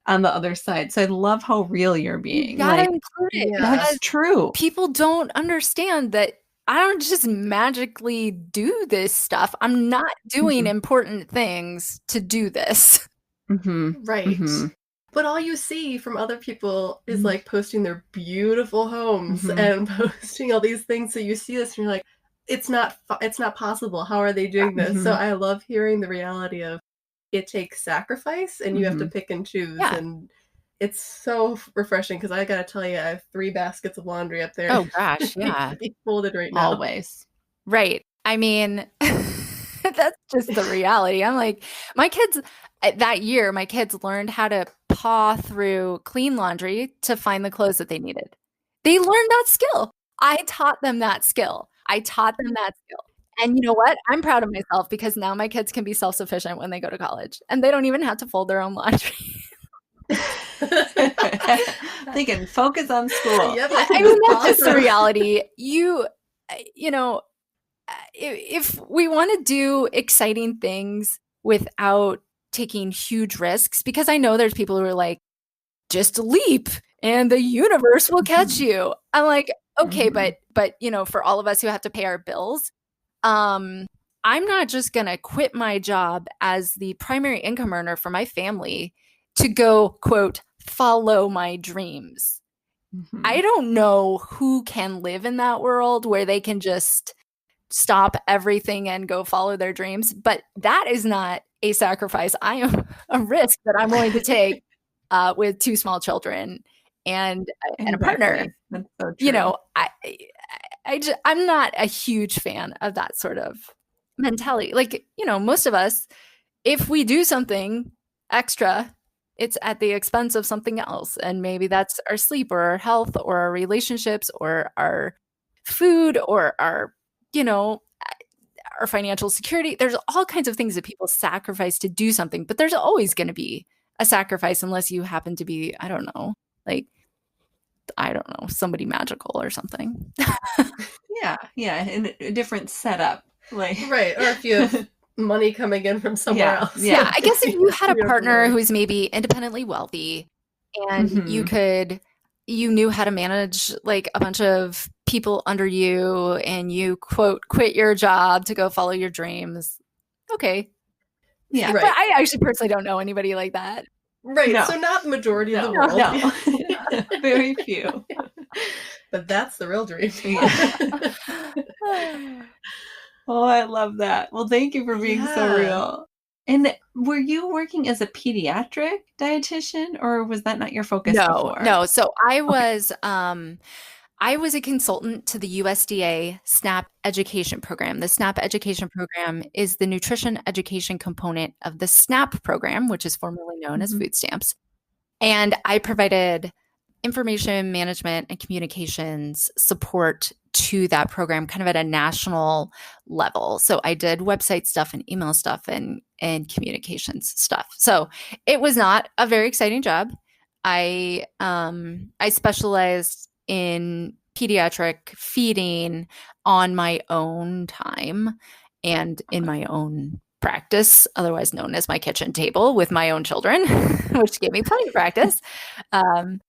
on the other side. So I love how real you're being. You gotta Like, include it. Yeah. that's Because true. people don't understand that I don't just magically do this stuff. I'm not doing Mhm. important things to do this. Mm-hmm. Right. Mhm. But all you see from other people is Mhm. like posting their beautiful homes Mhm. and posting all these things. So you see this and you're like, it's not possible. How are they doing this? So Mhm. I love hearing the reality of it takes sacrifice and you have to Mhm. pick and choose. Yeah. And it's so refreshing because I got to tell you, I have 3 baskets of laundry up there. Oh gosh, that need yeah. to be folded right now. Always. Right. I mean, that's just the reality. I'm like, my kids that year, my kids learned how to paw through clean laundry to find the clothes that they needed. They learned that skill. I taught them that skill. And you know what? I'm proud of myself because now my kids can be self-sufficient when they go to college and they don't even have to fold their own laundry. They can focus on school. Yep, Yeah, I mean, that's just the reality. If we want to do exciting things without taking huge risks, because I know there's people who are like, just leap and the universe will catch you. I'm like, okay, Mhm. but for all of us who have to pay our bills, I'm not just going to quit my job as the primary income earner for my family to go, quote, follow my dreams. Mhm. I don't know who can live in that world where they can just stop everything and go follow their dreams, but that is not a sacrifice. I am a risk that I'm willing to take with 2 small children and a partner. That's so true. I'm not a huge fan of that sort of mentality. Like, most of us, if we do something extra, it's at the expense of something else. And maybe that's our sleep or our health or our relationships or our food or our financial security. There's all kinds of things that people sacrifice to do something, but there's always going to be a sacrifice unless you happen to be, somebody magical or something. Yeah, in a different setup. Like Right, or if you have money coming in from somewhere else. Yeah, I guess if you had a You have partner money. who's maybe independently wealthy and Mhm. you knew how to manage like a bunch of people under you and you quote quit your job to go follow your dreams. Okay. Yeah. Right. But I actually personally don't know anybody like that. Right, No. so not the majority of the No, world. no. Very few. But that's the real dream. Yeah. Oh, I love that. Well, thank you for being so Yeah. real. And were you working as a pediatric dietitian, or was that not your focus before? No. So I was a consultant to the USDA SNAP education program. The SNAP education program is the nutrition education component of the SNAP program, which is formerly known as Mhm. food stamps. And I provided information management and communications support to that program kind of at a national level. So I did website stuff and email stuff and communications stuff. So it was not a very exciting job. I specialized in pediatric feeding on my own time and in my own practice, otherwise known as my kitchen table with my own children, which gave me plenty of practice. And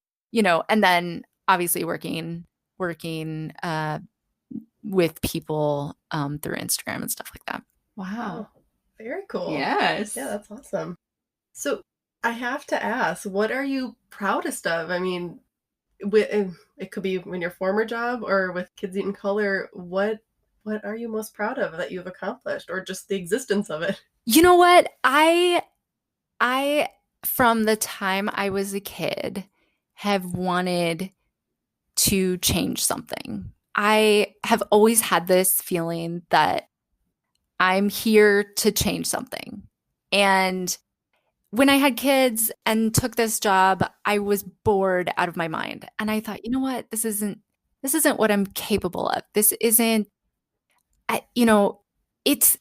then obviously working with people through Instagram and stuff like that. Wow. Oh, very cool. Yes. Yeah, that's awesome. So I have to ask, what are you proudest of? I mean, it could be in your former job or with Kids Eating Color. What are you most proud of that you've accomplished, or just the existence of it? You know what? I from the time I was a kid have wanted to change something. I have always had this feeling that I'm here to change something. And when I had kids and took this job, I was bored out of my mind. And I thought, you know what? This isn't what I'm capable of. This isn't I, you know,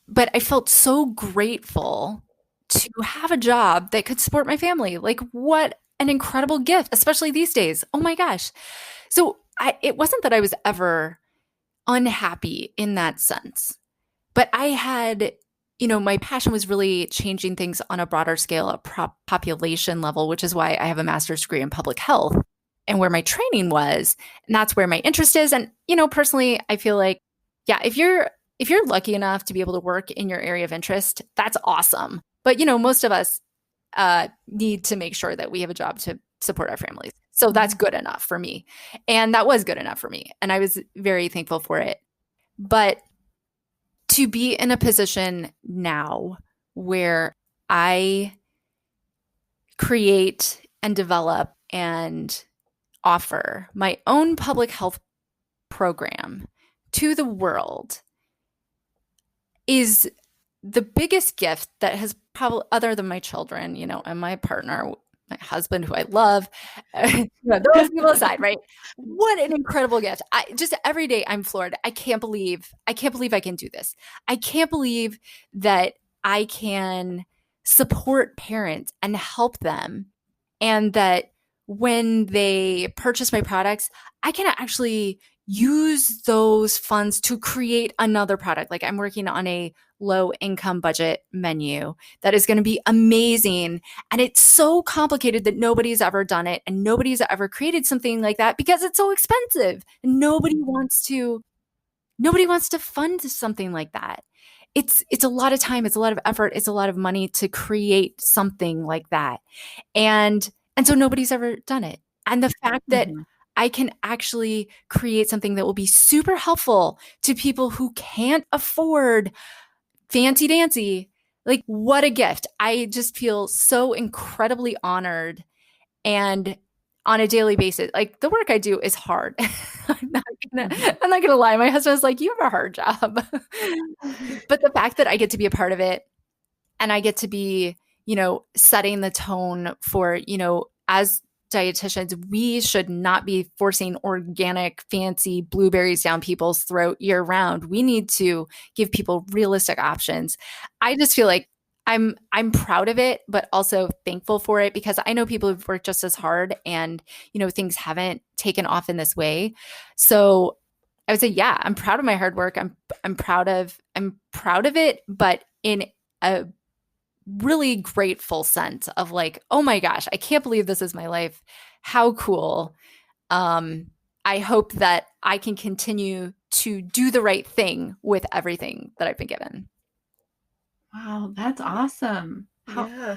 but I felt so grateful to have a job that could support my family. Like, what an incredible gift, especially these days. Oh my gosh. So it wasn't that I was ever unhappy in that sense, but I had, my passion was really changing things on a broader scale, a population level, which is why I have a master's degree in public health and where my training was. And that's where my interest is. And, personally, I feel like, yeah, if you're lucky enough to be able to work in your area of interest, that's awesome. But, most of us need to make sure that we have a job to support our families. So that's good enough for me. And that was good enough for me. And I was very thankful for it. But to be in a position now where I create and develop and offer my own public health program to the world is the biggest gift that has probably, other than my children, and my partner, my husband, who I love, those people aside, right? What an incredible gift. Just every day I'm floored. I can't believe I can do this. I can't believe that I can support parents and help them. And that when they purchase my products, I can actually use those funds to create another product. Like I'm working on a low income budget menu that is going to be amazing. And it's so complicated that nobody's ever done it and nobody's ever created something like that because it's so expensive. And nobody wants to fund something like that. It's a lot of time, it's a lot of effort, it's a lot of money to create something like that. And so nobody's ever done it. And the fact that I can actually create something that will be super helpful to people who can't afford fancy dancy, like what a gift. I just feel so incredibly honored. And on a daily basis, like the work I do is hard. I'm not gonna lie. My husband's like, you have a hard job. But the fact that I get to be a part of it and I get to be, setting the tone for, as dietitians, we should not be forcing organic, fancy blueberries down people's throat year round. We need to give people realistic options. I just feel like I'm proud of it, but also thankful for it because I know people who've worked just as hard and, things haven't taken off in this way. So I would say, yeah, I'm proud of my hard work. I'm proud of it, but in a really grateful sense of like, oh my gosh, I can't believe this is my life. How cool. I hope that I can continue to do the right thing with everything that I've been given. Wow, that's awesome. Yeah.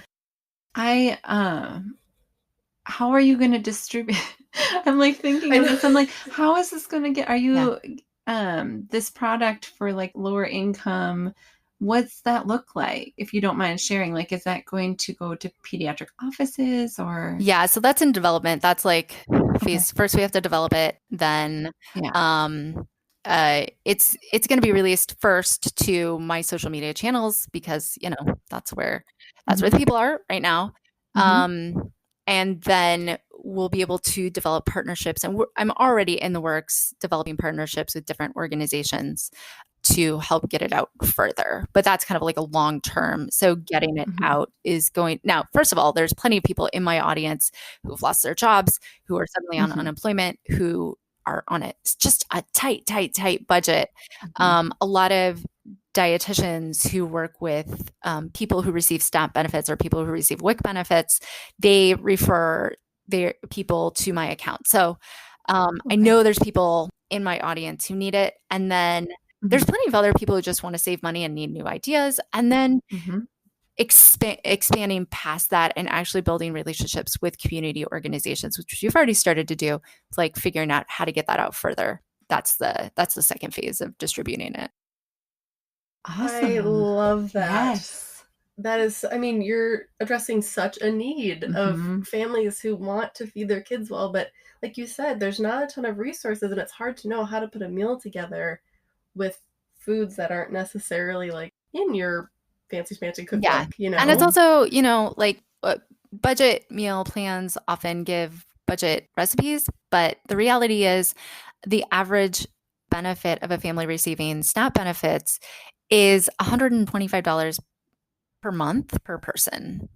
How are you going to distribute? I'm like thinking of this. I'm like, how is this going to get, are you, this product for like lower income, what's that look like? If you don't mind sharing, like, is that going to go to pediatric offices or? Yeah. So that's in development. That's like phase. First we have to develop it. Then, it's going to be released first to my social media channels because, that's where the people are right now. And then we'll be able to develop partnerships. And I'm already in the works developing partnerships with different organizations to help get it out further. But that's kind of like a long term. So getting it out is going now. First of all, there's plenty of people in my audience who've lost their jobs, who are suddenly on unemployment, who are on just a tight budget. A lot of dietitians who work with people who receive STAMP benefits or people who receive WIC benefits, they refer their people to my account. So I know there's people in my audience who need it. And then there's plenty of other people who just want to save money and need new ideas. And then expanding past that and actually building relationships with community organizations, which you've already started to do, like figuring out how to get that out further. That's the second phase of distributing it. Awesome. I love that. Yes. That is, I mean, you're addressing such a need of Mhm. families who want to feed their kids well, but like you said, there's not a ton of resources and it's hard to know how to put a meal together with foods that aren't necessarily like in your fancy schmancy Yeah. cookbook, you And it's know? also, like budget meal plans often give budget recipes, but the reality is the average benefit of a family receiving SNAP benefits is $125 per month per person.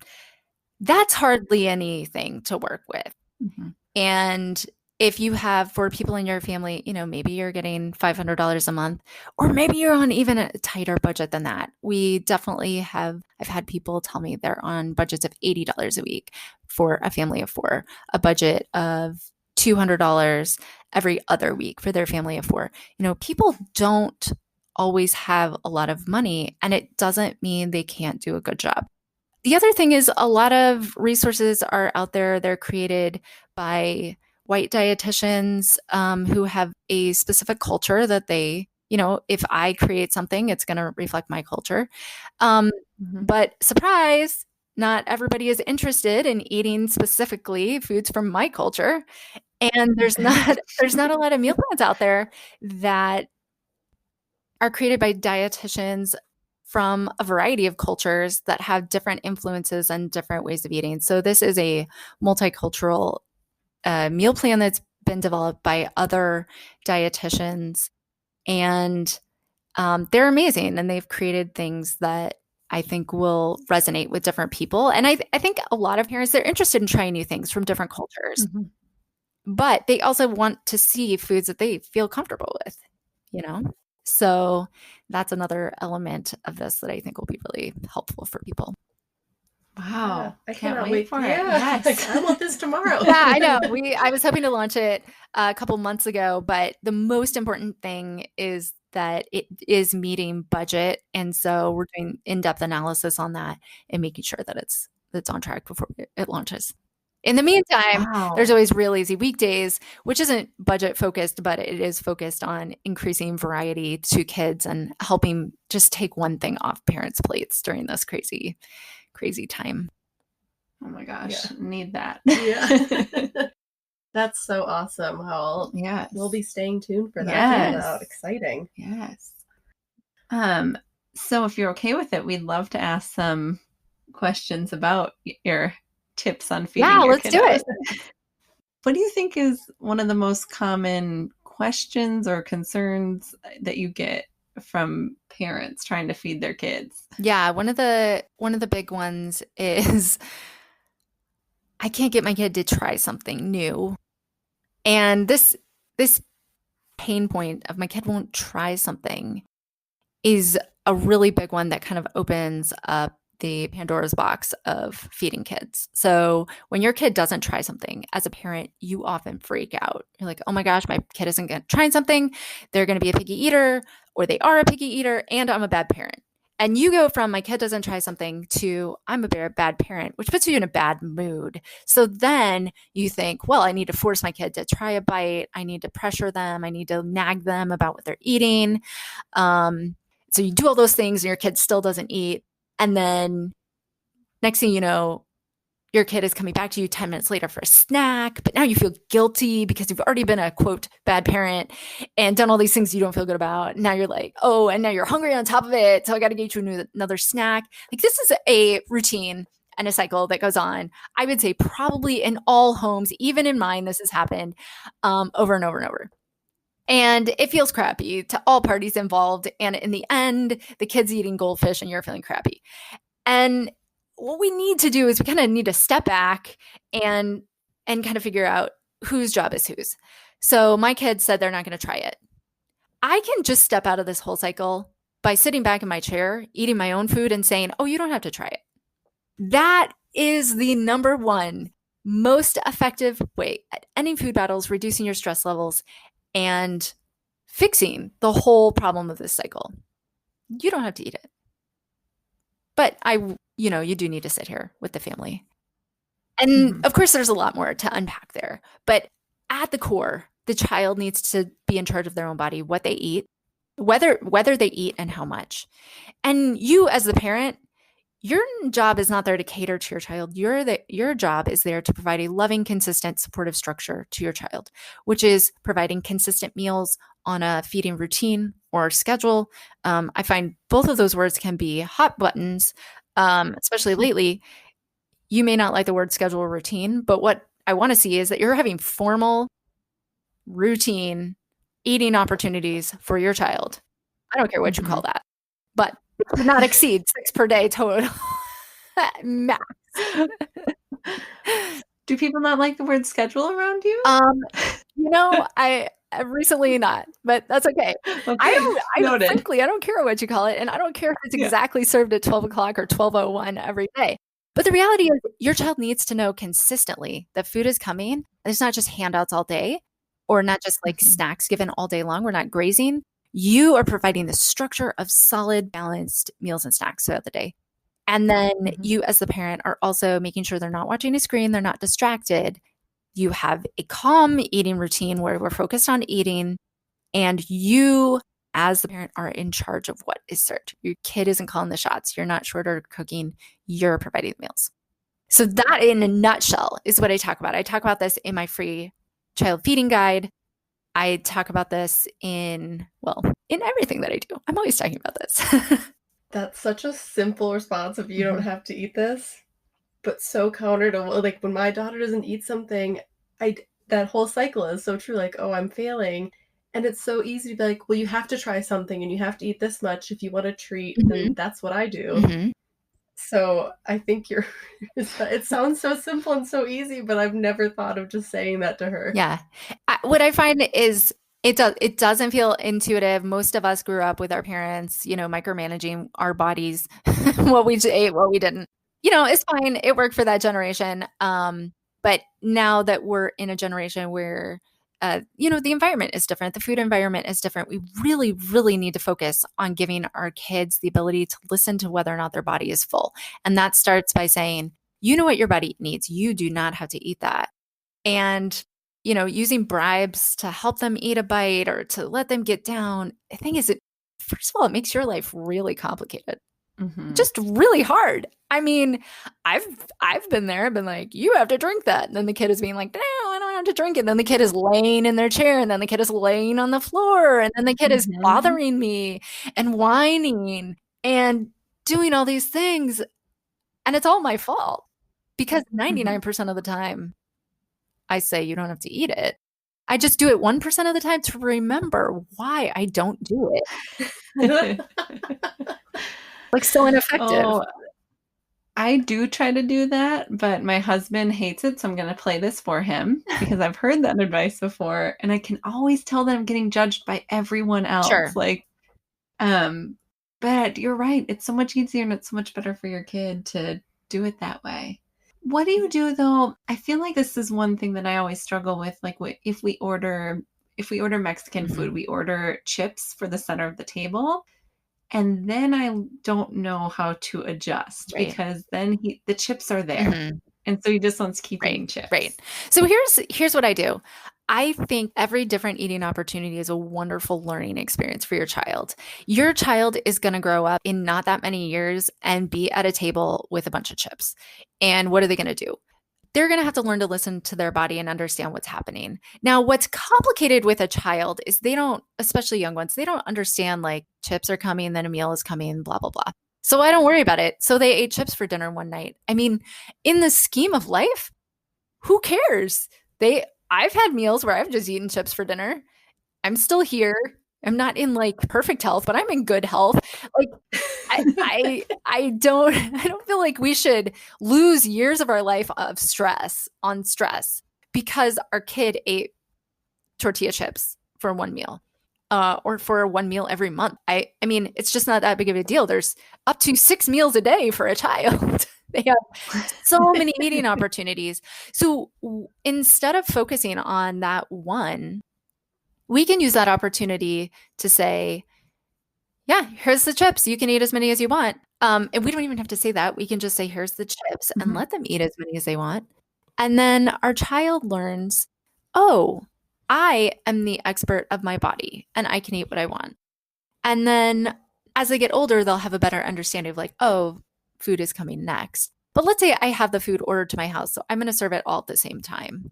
That's hardly anything to work with. Mhm. And if you have 4 people in your family, maybe you're getting $500 a month, or maybe you're on even a tighter budget than that. We definitely I've had people tell me they're on budgets of $80 a week for a family of 4, a budget of $200 every other week for their family of 4. People don't always have a lot of money, and it doesn't mean they can't do a good job. The other thing is a lot of resources are out there. They're created by white dietitians who have a specific culture that they, if I create something, it's going to reflect my culture. Mhm. But surprise, not everybody is interested in eating specifically foods from my culture. And there's not a lot of meal plans out there that are created by dietitians from a variety of cultures that have different influences and different ways of eating. So this is a multicultural meal plan that's been developed by other dietitians, and they're amazing. And they've created things that I think will resonate with different people. And I think a lot of parents, they're interested in trying new things from different cultures, Mhm. but they also want to see foods that they feel comfortable with, So that's another element of this that I think will be really helpful for people. Wow. I Can't cannot wait for it. Yeah, Yes. like, I want this tomorrow. Yeah, I know. I was hoping to launch it a couple months ago, but the most important thing is that it is meeting budget. And so we're doing in-depth analysis on that and making sure that it's on track before it launches. In the meantime, Wow. there's always Real Lazy Weekdays, which isn't budget focused, but it is focused on increasing variety to kids and helping just take one thing off parents' plates during this crazy, crazy time. Oh my gosh. Yeah. Need that. Yeah. That's so awesome how Yes. we'll be staying tuned for that. Yes. Exciting. Yes. So if you're okay with it, we'd love to ask some questions about your tips on feeding Yeah, your let's do kiddos. it. What do you think is one of the most common questions or concerns that you get from parents trying to feed their kids? Yeah, one of the big ones is I can't get my kid to try something new. And this pain point of my kid won't try something is a really big one that kind of opens up the Pandora's box of feeding kids. So when your kid doesn't try something, as a parent, you often freak out. You're like, oh my gosh, my kid isn't going to try something. They're going to be a picky eater, or they are a picky eater, and I'm a bad parent. And you go from my kid doesn't try something to I'm a bad parent, which puts you in a bad mood. So then you think, well, I need to force my kid to try a bite. I need to pressure them. I need to nag them about what they're eating. So you do all those things and your kid still doesn't eat. And then next thing you know, your kid is coming back to you 10 minutes later for a snack, but now you feel guilty because you've already been a quote bad parent and done all these things you don't feel good about. Now you're like, oh, and now you're hungry on top of it. So I got to get you another snack. Like this is a routine and a cycle that goes on. I would say probably in all homes, even in mine, this has happened over and over and over. And it feels crappy to all parties involved. And in the end, the kid's eating goldfish and you're feeling crappy. And what we need to do is we kind of need to step back and kind of figure out whose job is whose. So my kids said they're not going to try it. I can just step out of this whole cycle by sitting back in my chair, eating my own food and saying, oh, you don't have to try it. That is the number one most effective way at ending food battles, reducing your stress levels, and fixing the whole problem of this cycle. You don't have to eat it. But you do need to sit here with the family. And of course, there's a lot more to unpack there. But at the core, the child needs to be in charge of their own body, what they eat, whether they eat and how much. And you as the parent, your job is not there to cater to your child. Your job is there to provide a loving, consistent, supportive structure to your child, which is providing consistent meals on a feeding routine or schedule. I find both of those words can be hot buttons, especially lately. You may not like the word schedule or routine, but what I want to see is that you're having formal, routine eating opportunities for your child. I don't care what you call that, but it should not exceed 6 per day total. Max. Do people not like the word schedule around you? I recently not, but that's okay. Frankly, I don't care what you call it, and I don't care if it's exactly served at 12 o'clock or 12:01 every day. But the reality is your child needs to know consistently that food is coming, and it's not just handouts all day or not just like snacks given all day long. We're not grazing. You are providing the structure of solid, balanced meals and snacks throughout the day. And then you as the parent are also making sure they're not watching a screen, they're not distracted. You have a calm eating routine where we're focused on eating, and you as the parent are in charge of what is served. Your kid isn't calling the shots. You're not short order cooking. You're providing the meals. So that in a nutshell is what I talk about. I talk about this in my free child feeding guide. I talk about this in everything that I do. I'm always talking about this. That's such a simple response of you don't have to eat this, but so counter to like when my daughter doesn't eat something, that whole cycle is so true. Like, oh, I'm failing. And it's so easy to be like, well, you have to try something and you have to eat this much if you want a treat. And that's what I do. So I think it sounds so simple and so easy, but I've never thought of just saying that to her. Yeah. What I find is it doesn't feel intuitive. Most of us grew up with our parents, micromanaging our bodies, what we ate, what we didn't. It's fine. It worked for that generation. But now that we're in a generation where the environment is different. The food environment is different. We really, really need to focus on giving our kids the ability to listen to whether or not their body is full. And that starts by saying, you know what your body needs. You do not have to eat that. And, using bribes to help them eat a bite or to let them get down. The thing is, first of all, it makes your life really complicated. Just really hard. I mean, I've been there, been like, you have to drink that. And then the kid is being like, no, I don't have to drink it. And then the kid is laying in their chair, and then the kid is laying on the floor, and then the kid is bothering me and whining and doing all these things. And it's all my fault because 99% of the time I say you don't have to eat it. I just do it 1% of the time to remember why I don't do it. Like so ineffective. Oh, I do try to do that, but my husband hates it, so I'm going to play this for him because I've heard that advice before, and I can always tell that I'm getting judged by everyone else. Sure. But you're right. It's so much easier and it's so much better for your kid to do it that way. What do you do though? I feel like this is one thing that I always struggle with. Like if we order Mexican food, we order chips for the center of the table. And then I don't know how to adjust because then the chips are there. And so he just wants to keep eating chips. Right. So here's what I do. I think every different eating opportunity is a wonderful learning experience for your child. Your child is going to grow up in not that many years and be at a table with a bunch of chips. And what are they going to do? They're going to have to learn to listen to their body and understand what's happening. Now, what's complicated with a child is they don't, especially young ones, they don't understand like chips are coming, then a meal is coming, blah, blah, blah. So I don't worry about it. So they ate chips for dinner one night. I mean, in the scheme of life, who cares? I've had meals where I've just eaten chips for dinner. I'm still here. I'm not in like perfect health, but I'm in good health. Like I don't feel like we should lose years of our life of stress because our kid ate tortilla chips for one meal, or for one meal every month. I mean, it's just not that big of a deal. There's up to 6 meals a day for a child. They have so many eating opportunities. So instead of focusing on that one, we can use that opportunity to say, yeah, here's the chips. You can eat as many as you want. And we don't even have to say that. We can just say, here's the chips and let them eat as many as they want. And then our child learns, oh, I am the expert of my body and I can eat what I want. And then as they get older, they'll have a better understanding of like, oh, food is coming next. But let's say I have the food ordered to my house, so I'm going to serve it all at the same time.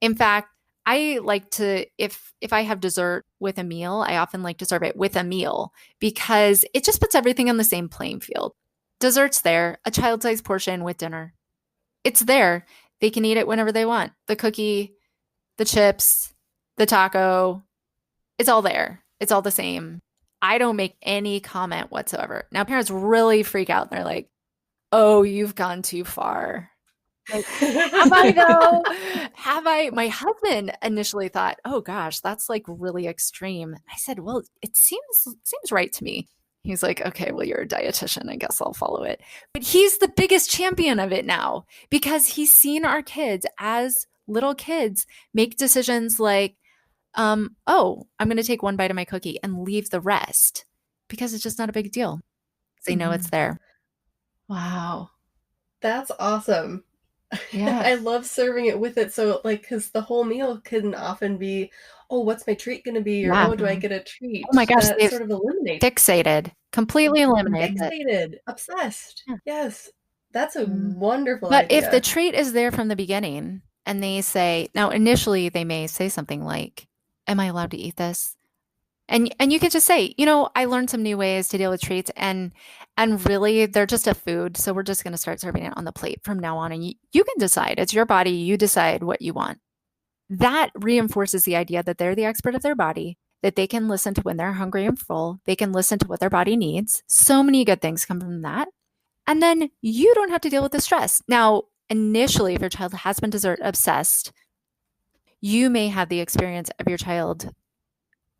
In fact, I like to, if I have dessert with a meal, I often like to serve it with a meal because it just puts everything on the same playing field. Dessert's there, a child-sized portion with dinner. It's there. They can eat it whenever they want. The cookie, the chips, the taco, it's all there. It's all the same. I don't make any comment whatsoever. Now, parents really freak out. They're like, oh, you've gone too far. Like, have I though? Have I? My husband initially thought, oh gosh, that's like really extreme. I said, well, it seems right to me. He's like, okay, well, you're a dietitian. I guess I'll follow it. But he's the biggest champion of it now because he's seen our kids as little kids make decisions like, oh, I'm going to take one bite of my cookie and leave the rest because it's just not a big deal. They know it's there. Wow. That's awesome. Yeah. I love serving it with it. So like, because the whole meal can often be, oh, what's my treat going to be? Or, oh, do I get a treat? Oh my gosh. That sort of eliminates. Completely eliminated. Fixated. Obsessed. Yeah. Yes. That's a wonderful But idea. if the treat is there from the beginning and they say, now initially they may say something like, am I allowed to eat this? And you can just say, I learned some new ways to deal with treats and really they're just a food. So we're just going to start serving it on the plate from now on. And you can decide. It's your body. You decide what you want. That reinforces the idea that they're the expert of their body, that they can listen to when they're hungry and full. They can listen to what their body needs. So many good things come from that. And then you don't have to deal with the stress. Now, initially, if your child has been dessert obsessed, you may have the experience of your child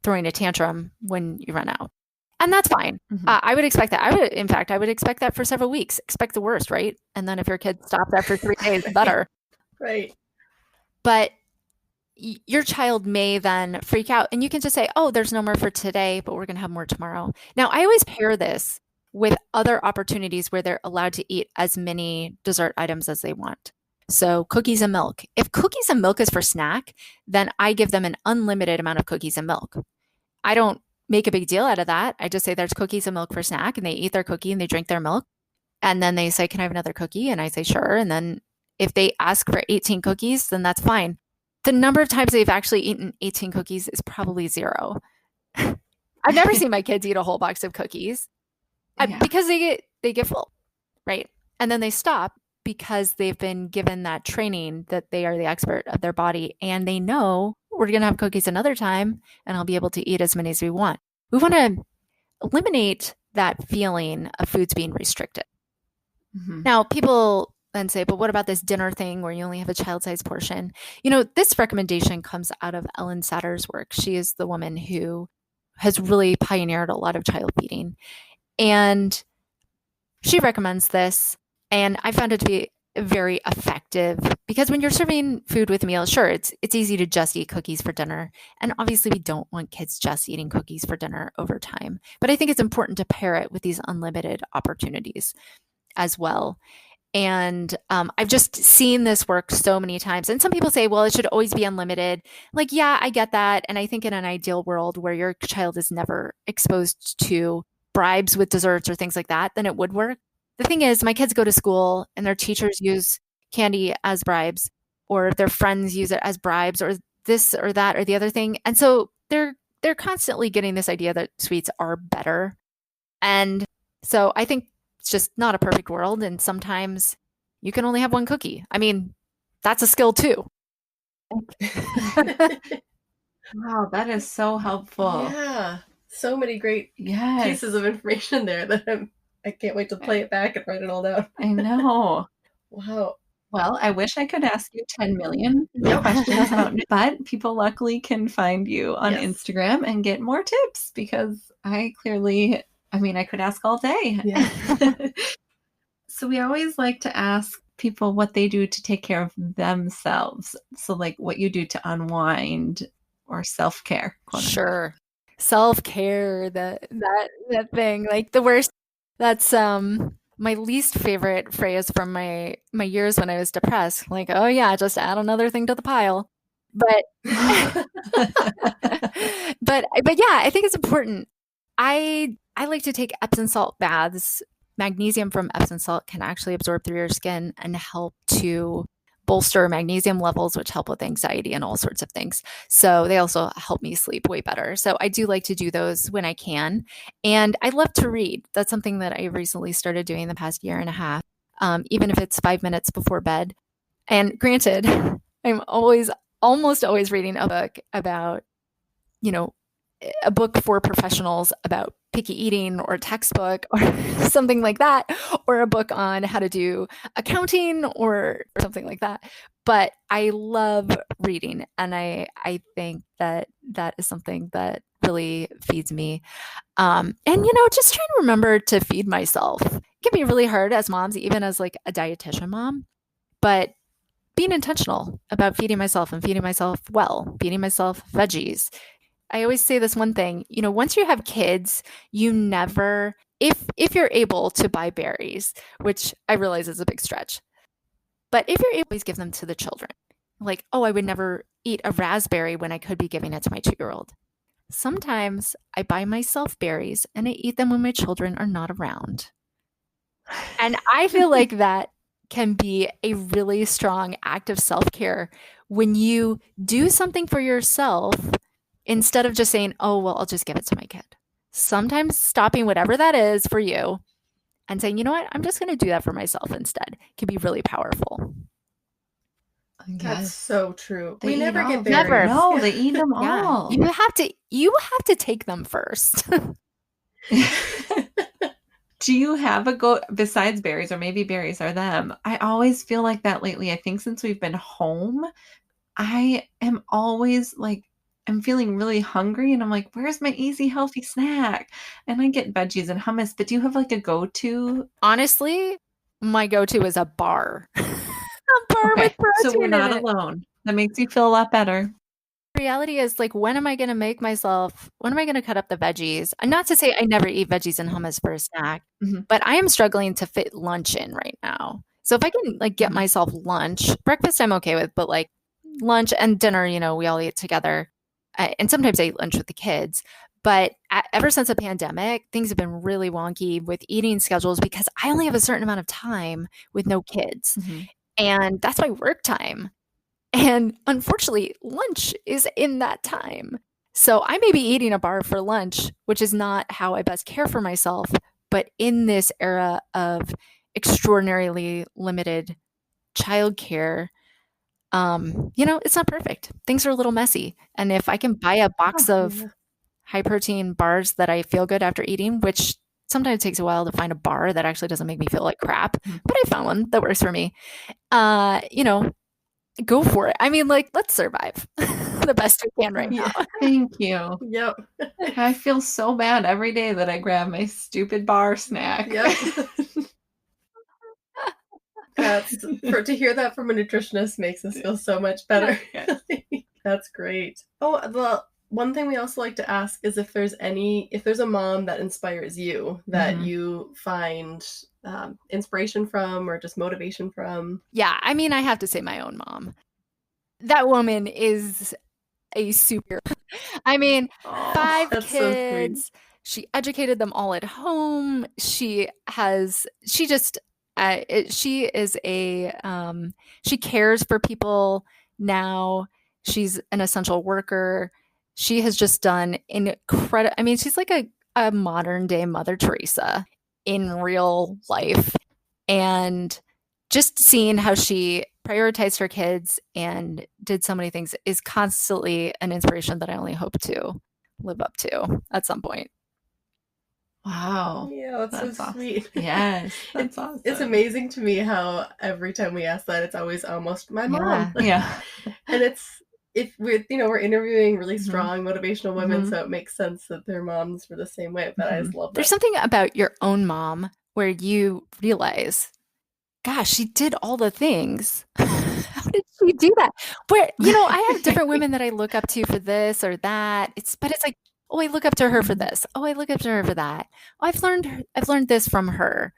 throwing a tantrum when you run out. And that's fine. Mhm. I would expect that. I would expect that for several weeks. Expect the worst, right? And then if your kid stops after 3 days, better. Right. But your child may then freak out and you can just say, oh, there's no more for today, but we're going to have more tomorrow. Now, I always pair this with other opportunities where they're allowed to eat as many dessert items as they want. So cookies and milk. If cookies and milk is for snack, then I give them an unlimited amount of cookies and milk. I don't make a big deal out of that. I just say there's cookies and milk for snack and they eat their cookie and they drink their milk. And then they say, can I have another cookie? And I say, sure. And then if they ask for 18 cookies, then that's fine. The number of times they've actually eaten 18 cookies is probably 0. I've never seen my kids eat a whole box of cookies because they get full, right? And then they stop because they've been given that training that they are the expert of their body and they know we're going to have cookies another time and I'll be able to eat as many as we want. We want to eliminate that feeling of foods being restricted. Mm-hmm. Now, people then say, but what about this dinner thing where you only have a child-sized portion? This recommendation comes out of Ellen Satter's work. She is the woman who has really pioneered a lot of child feeding. And she recommends this. And I found it to be very effective because when you're serving food with meals, sure, it's easy to just eat cookies for dinner. And obviously we don't want kids just eating cookies for dinner over time. But I think it's important to pair it with these unlimited opportunities as well. And I've just seen this work so many times. And some people say, well, it should always be unlimited. Like, yeah, I get that. And I think in an ideal world where your child is never exposed to bribes with desserts or things like that, then it would work. The thing is, my kids go to school and their teachers use candy as bribes, or their friends use it as bribes, or this or that or the other thing. And so they're constantly getting this idea that sweets are better. And so I think it's just not a perfect world. And sometimes you can only have one cookie. I mean, that's a skill too. Wow, that is so helpful. Yeah. So many great Yes. pieces of information there that I can't wait to play it back and write it all down. I know. Wow. Well, I wish I could ask you 10 million questions about it, but people luckily can find you on Yes. Instagram and get more tips because I could ask all day. Yeah. So we always like to ask people what they do to take care of themselves. So like what you do to unwind or self-care. quote unquote. Sure. Self-care, that thing, like the worst. That's my least favorite phrase from my years when I was depressed. Like, oh yeah, just add another thing to the pile. But but yeah, I think it's important. I like to take Epsom salt baths magnesium from Epsom salt can actually absorb through your skin and help to bolster magnesium levels, which help with anxiety and all sorts of things. So they also help me sleep way better. So I do like to do those when I can. And I love to read. That's something that I recently started doing the past year and a half, even if it's 5 minutes before bed. And granted, I'm almost always reading a book about, a book for professionals about picky eating, or a textbook or something like that, or a book on how to do accounting or something like that. But I love reading, and I think that is something that really feeds me. And just trying to remember to feed myself. It can be really hard as moms, even as like a dietitian mom, but being intentional about feeding myself and feeding myself well, feeding myself veggies. I always say this one thing, once you have kids, you never, if you're able to buy berries, which I realize is a big stretch, but if you're able to always give them to the children, like, oh, I would never eat a raspberry when I could be giving it to my 2-year-old. Sometimes I buy myself berries and I eat them when my children are not around. And I feel like that can be a really strong act of self-care when you do something for yourself instead of just saying, oh, well, I'll just give it to my kid. Sometimes stopping whatever that is for you and saying, you know what, I'm just going to do that for myself instead can be really powerful. That's so true. They We never eat get all berries. berries. No, they eat them Yeah, all. you have to take them first. Do you have a go besides berries, or maybe berries are them? I always feel like that lately. I think since we've been home, I am always like, I'm feeling really hungry and I'm like, where's my easy, healthy snack? And I get veggies and hummus, but do you have like a go-to? Honestly, my go-to is a bar. A bar Okay, with protein so we're not in it. alone. That makes you feel a lot better. Reality is, like, when am I going to cut up the veggies? And not to say I never eat veggies and hummus for a snack, Mhm. but I am struggling to fit lunch in right now. So if I can like get Mhm. myself lunch, breakfast I'm okay with, but like lunch and dinner, we all eat together. And sometimes I eat lunch with the kids. But ever since the pandemic, things have been really wonky with eating schedules because I only have a certain amount of time with no kids. Mhm. And that's my work time. And unfortunately, lunch is in that time. So I may be eating a bar for lunch, which is not how I best care for myself. But in this era of extraordinarily limited childcare, it's not perfect. Things are a little messy. And if I can buy a box Oh, of yeah. high protein bars that I feel good after eating, which sometimes takes a while to find a bar that actually doesn't make me feel like crap, but I found one that works for me. Go for it. I mean, like, let's survive the best we can right now. Thank you. Yep. I feel so bad every day that I grab my stupid bar snack. Yep. To hear that from a nutritionist makes us feel so much better. Yes. That's great. Oh, the one thing we also like to ask is if there's a mom that inspires you that Mhm. you find inspiration from or just motivation from. Yeah, I mean, I have to say my own mom. That woman is a super. I mean, Oh, 5 that's so sweet. kids. She educated them all at home. She is she cares for people now. She's an essential worker. She has just done incredible. I mean, she's like a modern day Mother Teresa in real life. And just seeing how she prioritized her kids and did so many things is constantly an inspiration that I only hope to live up to at some point. wow. Yeah, that's so awesome. sweet. Yes, that's awesome. It's amazing to me how every time we ask that, it's always almost my mom. Yeah. And if we're interviewing really Mhm. strong motivational women, Mhm. so it makes sense that their moms were the same way. But I just love that. There's something about your own mom where you realize, gosh, she did all the things. How did she do that? Where, I have different women that I look up to for this or that. But it's like, oh, I look up to her for this. Oh, I look up to her for that. Oh, I've learned this from her.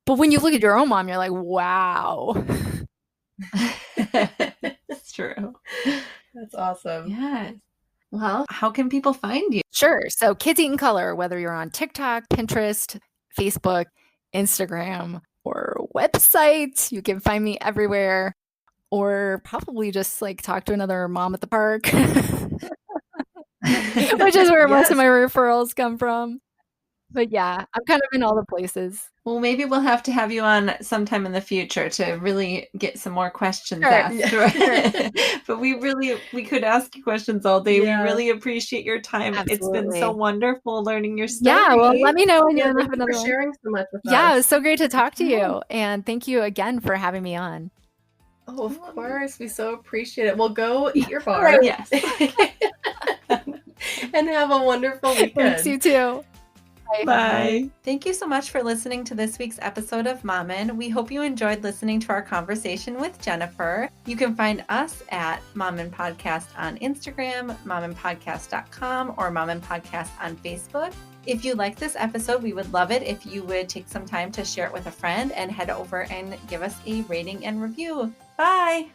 But when you look at your own mom, you're like, wow. It's true. That's awesome. Yes. Well, how can people find you? Sure. So Kids Eat in Color, whether you're on TikTok, Pinterest, Facebook, Instagram, or website. You can find me everywhere, or probably just like talk to another mom at the park, which is where most of my referrals come from. But yeah, I'm kind of in all the places. Well, maybe we'll have to have you on sometime in the future to really get some more questions Sure. asked. But we could ask you questions all day. Yeah. We really appreciate your time. It's been so Absolutely. wonderful learning your story. Yeah, well, let me know when you Thank have you another for one. sharing so much with Yeah, it us. was so great to talk to you. And thank you again for having me on. Oh, of course. We so appreciate it. Well, go eat your bar. Yes. And have a wonderful weekend. Thanks, you too. Bye. Thank you so much for listening to this week's episode of Mommin. We hope you enjoyed listening to our conversation with Jennifer. You can find us at Mommin Podcast on Instagram, momminpodcast.com, or Mommin Podcast on Facebook. If you like this episode, we would love it if you would take some time to share it with a friend and head over and give us a rating and review. Bye.